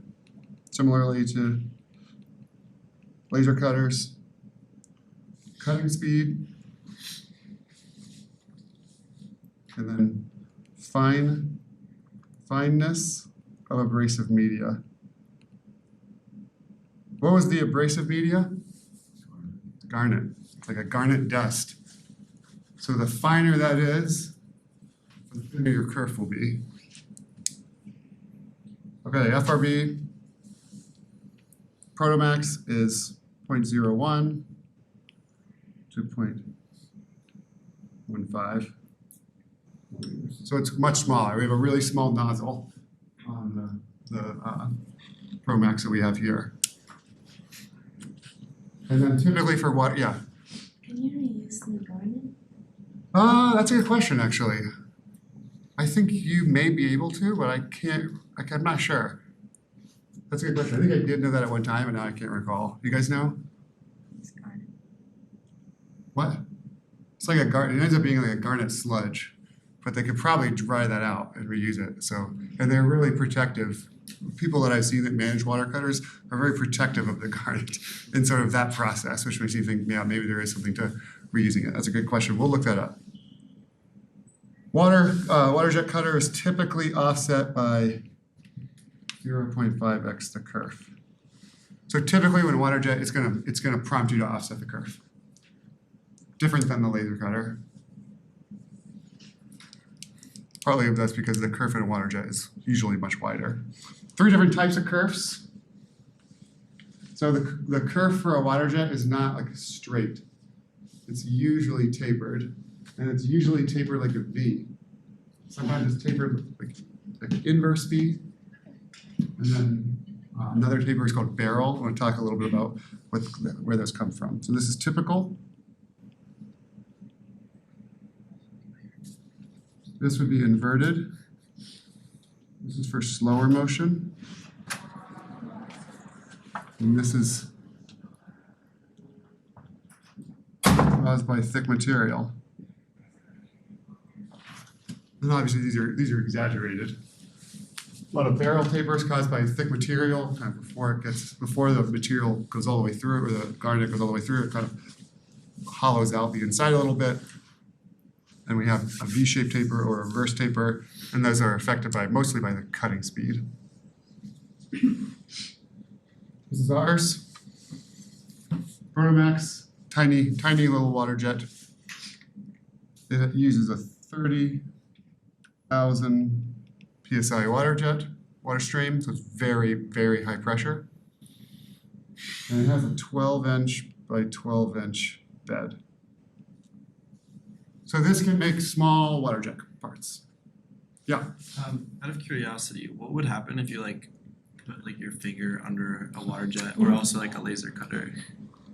similarly to laser cutters. Cutting speed. And then fineness of abrasive media. What was the abrasive media? Garnet. It's like a garnet dust. So the finer that is, the thinner your kerf will be. Okay, FRB, Protomax is 0.01 to 0.15. So it's much smaller. We have a really small nozzle on the Promax that we have here. And then typically for what, yeah. Can you reuse the garnet? That's a good question, actually. I think you may be able to, but I'm not sure. That's a good question. I think I did know that at one time, and now I can't recall. You guys know? It's garnet. What? It's like it ends up being like a garnet sludge, but they could probably dry that out and reuse it. So, and they're really protective. People that I've seen that manage water cutters are very protective of the garnet in sort of that process, which makes you think, yeah, maybe there is something to reusing it. That's a good question. We'll look that up. Water jet cutter is typically offset by 0.5x the kerf. So typically when water jet, it's gonna prompt you to offset the kerf. Different than the laser cutter. Partly that's because the kerf in a water jet is usually much wider. 3 different types of kerfs. So the kerf for a water jet is not like straight. It's usually tapered, and it's usually tapered like a V. Sometimes it's tapered like inverse V, and then another taper is called barrel. I want to talk a little bit about where those come from. So this is typical. This would be inverted. This is for slower motion. And this is caused by thick material. And obviously these are exaggerated. A lot of barrel tapers caused by thick material, kind of before the material goes all the way through, or the garnet goes all the way through, it kind of hollows out the inside a little bit. And we have a V-shaped taper or a reverse taper, and those are affected mostly by the cutting speed. This is ours. Protomax, tiny little water jet. It uses a 30,000 PSI water stream, so it's very, very high pressure. And it has a 12-inch by 12-inch bed. So this can make small water jet parts. Yeah. Out of curiosity, what would happen if you put your finger under a water jet or also a laser cutter?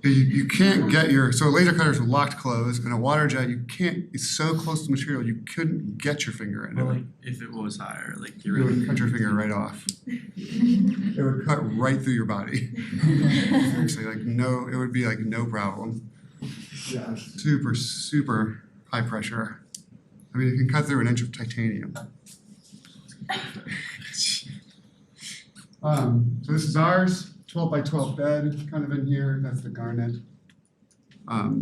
You can't get so laser cutters are locked closed, and a water jet it's so close to the material you couldn't get your finger into it. If it was higher, It would cut your finger right off. It would cut right through your body. Seriously, it would be no problem. Yeah. Super, super high pressure. I mean, it can cut through an inch of titanium. So this is ours, 12 by 12 bed, kind of in here. That's the garnet. A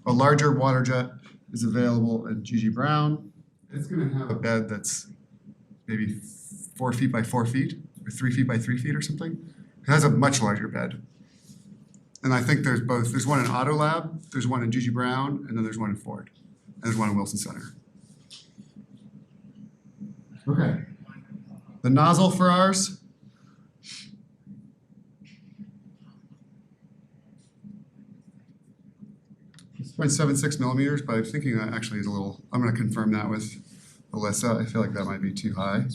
larger water jet is available at GG Brown. It's going to have a bed that's maybe 4 feet by 4 feet, or 3 feet by 3 feet or something. It has a much larger bed. And I think there's both, there's one in Auto Lab, there's one in Gigi Brown, and then there's one in Ford. And there's one in Wilson Center. Okay. The nozzle for ours. It's 0.76 millimeters, but I'm thinking that actually is a little, I'm gonna confirm that with Alyssa. I feel like that might be too high.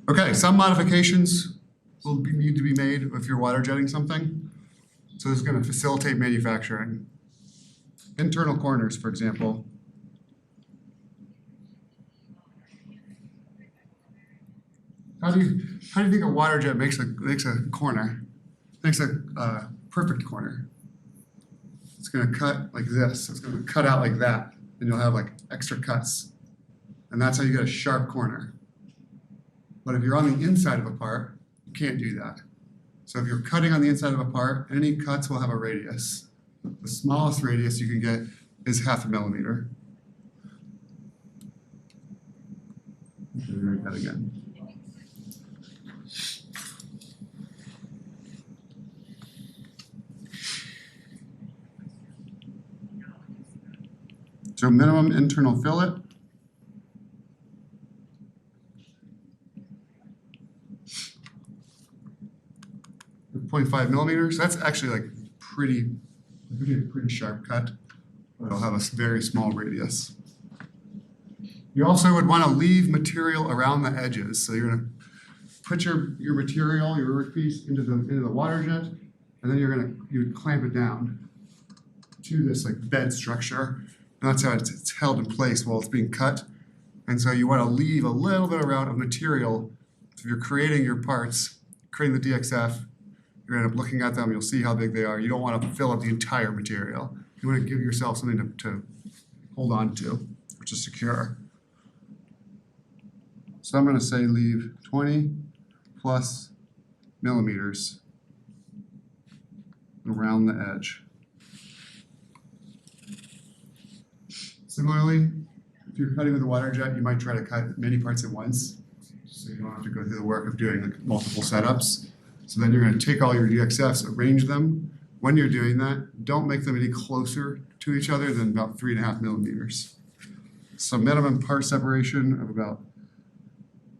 Okay, some modifications will need to be made if you're water jetting something. So this is going to facilitate manufacturing. Internal corners, for example. How do you think a water jet makes a corner? Makes a perfect corner. It's going to cut like this. It's going to cut out like that, and you'll have like extra cuts. And that's how you get a sharp corner. But if you're on the inside of a part, you can't do that. So if you're cutting on the inside of a part, any cuts will have a radius. The smallest radius you can get is 0.5 millimeter. Read that again. So minimum internal fillet. .5 millimeters. That's actually like pretty sharp cut, but it'll have a very small radius. You also would want to leave material around the edges. So you're going to put your material, your workpiece into the water jet, and then you would clamp it down to this like bed structure. And that's how it's held in place while it's being cut. And so you want to leave a little bit around of material. So if you're creating your parts, creating the DXF, you're gonna end up looking at them, you'll see how big they are. You don't want to fill up the entire material. You want to give yourself something to hold on to, which is secure. So I'm going to say leave 20 plus millimeters around the edge. Similarly, if you're cutting with a water jet, you might try to cut many parts at once, so you don't have to go through the work of doing like multiple setups. So then you're going to take all your DXFs, arrange them. When you're doing that, don't make them any closer to each other than about 3.5 millimeters. So minimum part separation of about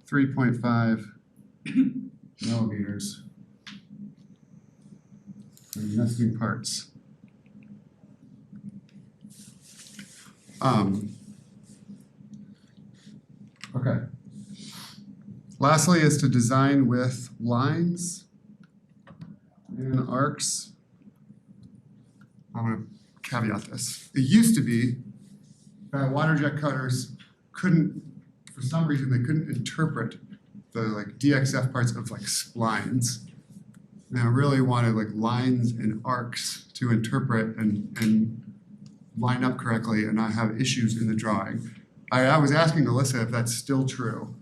3.5 millimeters for nesting parts. Okay. Lastly is to design with lines and arcs. I'm going to caveat this. It used to be that water jet cutters couldn't, for some reason, they couldn't interpret the like DXF parts of like splines. And I really wanted like lines and arcs to interpret and line up correctly and not have issues in the drawing. I was asking Alyssa if that's still true,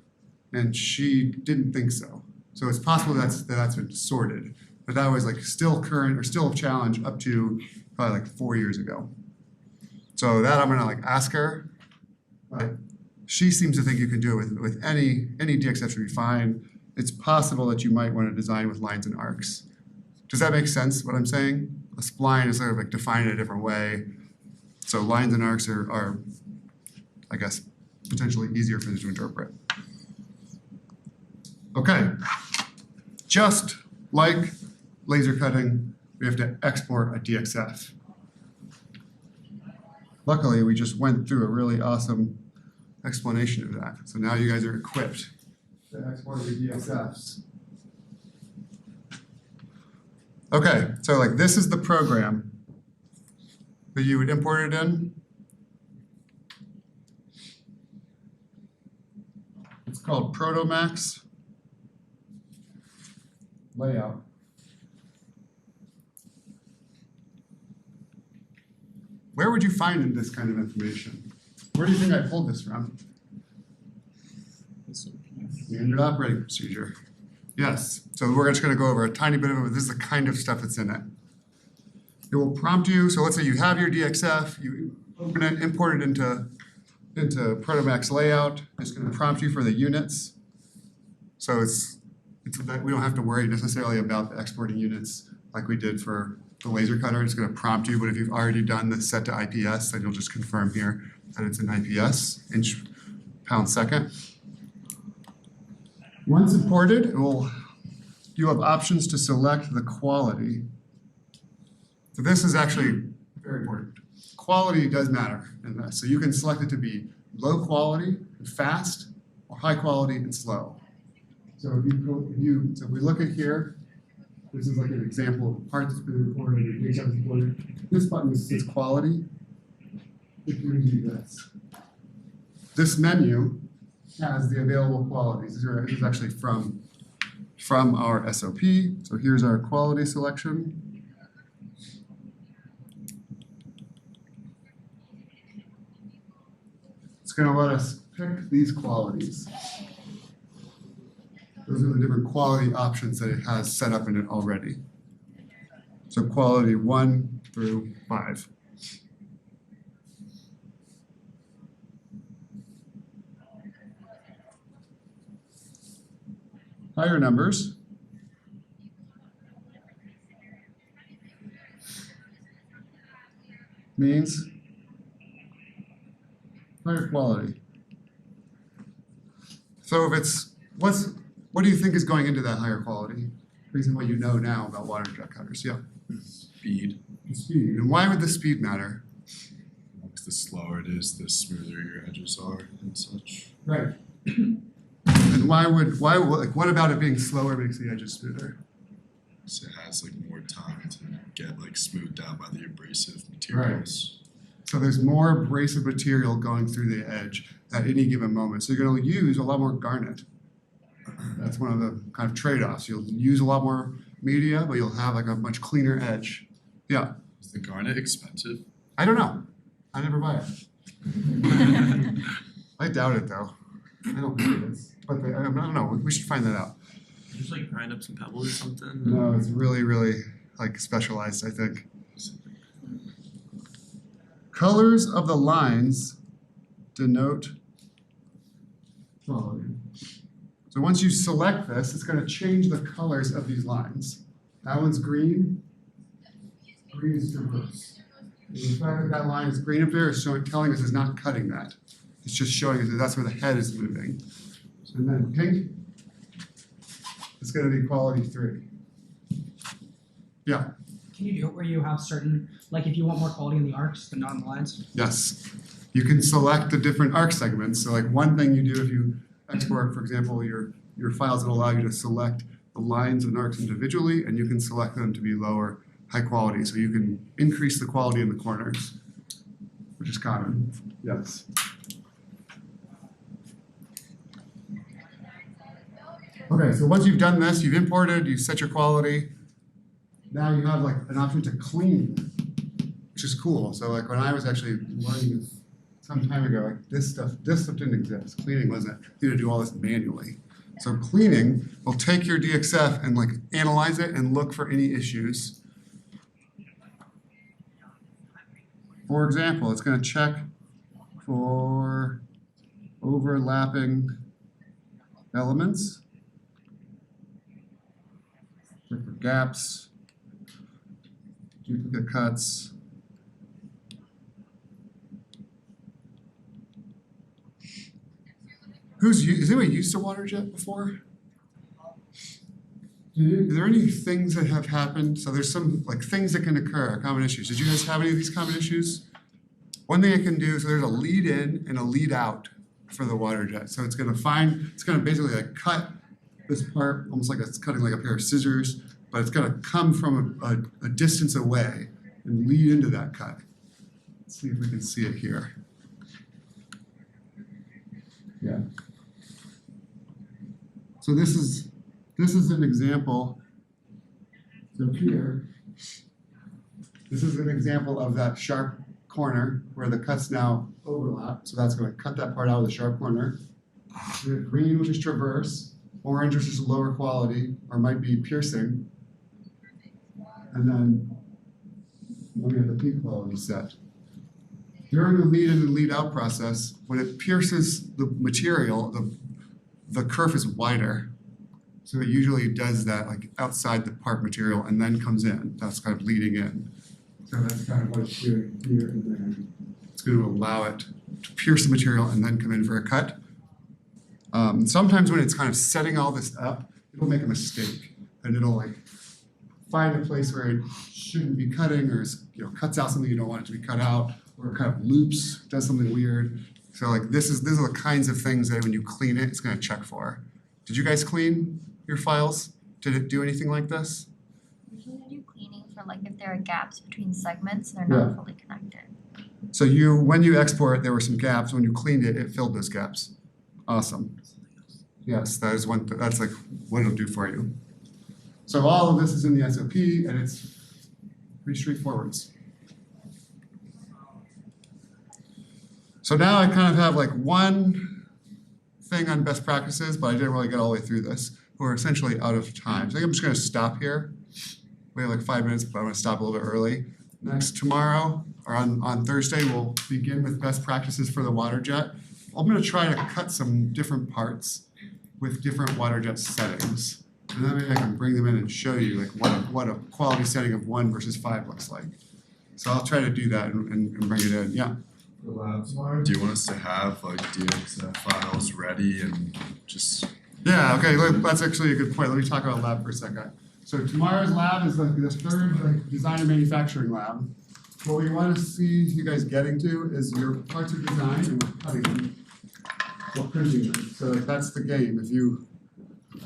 and she didn't think so. So it's possible that's been sorted, but that was like still current or still a challenge up to probably like 4 years ago. So that I'm gonna like ask her, but she seems to think you can do it with any DXF should be fine. It's possible that you might want to design with lines and arcs. Does that make sense what I'm saying? A spline is sort of like defined in a different way. So lines and arcs are I guess, potentially easier for them to interpret. Okay, just like laser cutting, we have to export a DXF. Luckily, we just went through a really awesome explanation of that. So now you guys are equipped to export your DXFs. Okay, so like this is the program that you would import it in. It's called Protomax layout. Where would you find this kind of information? Where do you think I pulled this from? Standard operating procedure. Yes, so we're just going to go over a tiny bit of it, but this is the kind of stuff that's in it. It will prompt you, so let's say you have your DXF, you open it, import it into into Protomax layout. It's gonna prompt you for the units. So it's that we don't have to worry necessarily about the exporting units like we did for the laser cutter. It's gonna prompt you, but if you've already done the set to IPS, then you'll just confirm here that it's an IPS, inch, pound, second. Once imported, you have options to select the quality. So this is actually very important. Quality does matter in this. So you can select it to be low quality and fast, or high quality and slow. So if we look at here, this is like an example of a part that's been recorded or data that's recorded. This button says quality. It can do this. This menu has the available qualities. This is actually from our SOP. So here's our quality selection. It's going to let us pick these qualities. Those are the different quality options that it has set up in it already. So quality 1 through 5. Higher numbers means higher quality. So if it's, what do you think is going into that higher quality? Based on what you know now about water jet cutters, yeah. Speed. The speed, and why would the speed matter? Because the slower it is, the smoother your edges are and such. Right. And what about it being slower makes the edges smoother? So it has like more time to get like smoothed out by the abrasive materials. So there's more abrasive material going through the edge at any given moment. So you're gonna use a lot more garnet. That's one of the kind of trade-offs. You'll use a lot more media, but you'll have like a much cleaner edge. Yeah. Is the garnet expensive? I don't know. I never buy it. I doubt it though. I don't think it is. But I don't know. We should find that out. Just like grind up some pebbles or something. No, it's really, really like specialized, I think. Colors of the lines denote quality. So once you select this, it's going to change the colors of these lines. That one's green. Green is traverse. And the fact that that line is green up there is telling us it's not cutting that. It's just showing us that that's where the head is moving. And then pink, it's going to be quality 3. Yeah. Can you do it where you have certain, like if you want more quality in the arcs but not in the lines? Yes. You can select the different arc segments. So like one thing you do if you export, for example, your files will allow you to select the lines and arcs individually, and you can select them to be lower high quality. So you can increase the quality in the corners, which is common. Yes. Okay, so once you've done this, you've imported, you set your quality. Now you have like an option to clean, which is cool. So like when I was actually learning this some time ago, like this stuff didn't exist. Cleaning wasn't. You had to do all this manually. So cleaning will take your DXF and like analyze it and look for any issues. For example, it's going to check for overlapping elements. Check for gaps, duplicate cuts. Has anybody used a water jet before? Are there any things that have happened? So there's some like things that can occur, common issues. Did you guys have any of these common issues? One thing it can do, so there's a lead in and a lead out for the water jet. So it's gonna basically like cut this part, almost like it's cutting like a pair of scissors, but it's gonna come from a distance away and lead into that cut. Let's see if we can see it here. Yeah. So this is an example. So here, this is an example of that sharp corner where the cuts now overlap. So that's going to cut that part out of the sharp corner. We have green, which is traverse, orange, which is lower quality or might be piercing, and then we have the pink quality set. during the lead in and lead out process, when it pierces the material, the kerf is wider. So it usually does that like outside the part material and then comes in. That's kind of leading in. So that's kind of what it's doing here and there. It's going to allow it to pierce the material and then come in for a cut. Sometimes when it's kind of setting all this up, it'll make a mistake and it'll like find a place where it shouldn't be cutting, or cuts out something you don't want it to be cut out, or it kind of loops, does something weird. So like these are the kinds of things that when you clean it, it's going to check for. Did you guys clean your files? Did it do anything like this? Usually I do cleaning for like if there are gaps between segments and they're not fully connected. So when you export, there were some gaps. When you cleaned it, it filled those gaps. Awesome. Yes, that's like what it'll do for you. So all of this is in the SOP and it's pretty straightforward. So now I kind of have like one thing on best practices, but I didn't really get all the way through this. We're essentially out of time. So I think I'm just gonna stop here. We have like 5 minutes, but I'm gonna stop a little bit early. Tomorrow, or on Thursday, we'll begin with best practices for the water jet. I'm gonna try to cut some different parts with different water jet settings. And then maybe I can bring them in and show you like what a quality setting of 1 versus 5 looks like. So I'll try to do that and bring it in, yeah. Do you want us to have like DXF files ready and just? Yeah, okay, that's actually a good point. Let me talk about lab for a second. So tomorrow's lab is like this third like design and manufacturing lab. What we want to see you guys getting to is your parts are designed and we're cutting them. We're printing them. So like that's the game.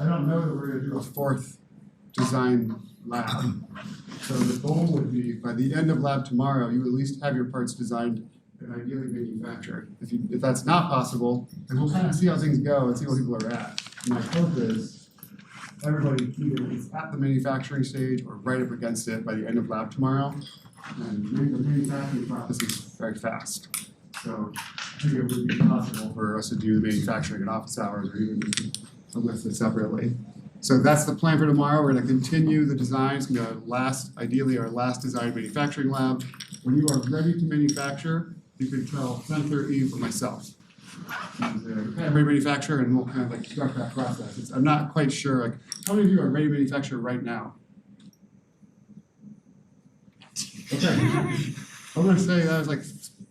I don't know that we're gonna do a 4th design lab. So the goal would be by the end of lab tomorrow, you at least have your parts designed and ideally manufactured. If that's not possible, then we'll kind of see how things go and see what people are at. My hope is everybody either is at the manufacturing stage or right up against it by the end of lab tomorrow. And the manufacturing process is very fast. So I think it would be possible for us to do manufacturing at office hours or even to list it separately. So that's the plan for tomorrow. We're going to continue the design. It's going to ideally our last design manufacturing lab. When you are ready to manufacture, you can tell Spencer, Eve, or myself. I'm ready to manufacture, and we'll kind of like start that process. I'm not quite sure, like, how many of you are ready to manufacture right now? Okay. I'm going to say that was like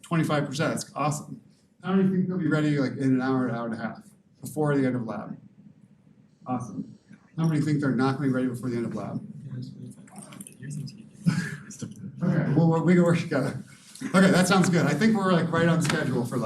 25%. That's awesome. How many think they'll be ready like in an hour and a half before the end of lab? Awesome. How many think they're not going to be ready before the end of lab? Okay, well, we can work together. Okay, that sounds good. I think we're like right on schedule for lab.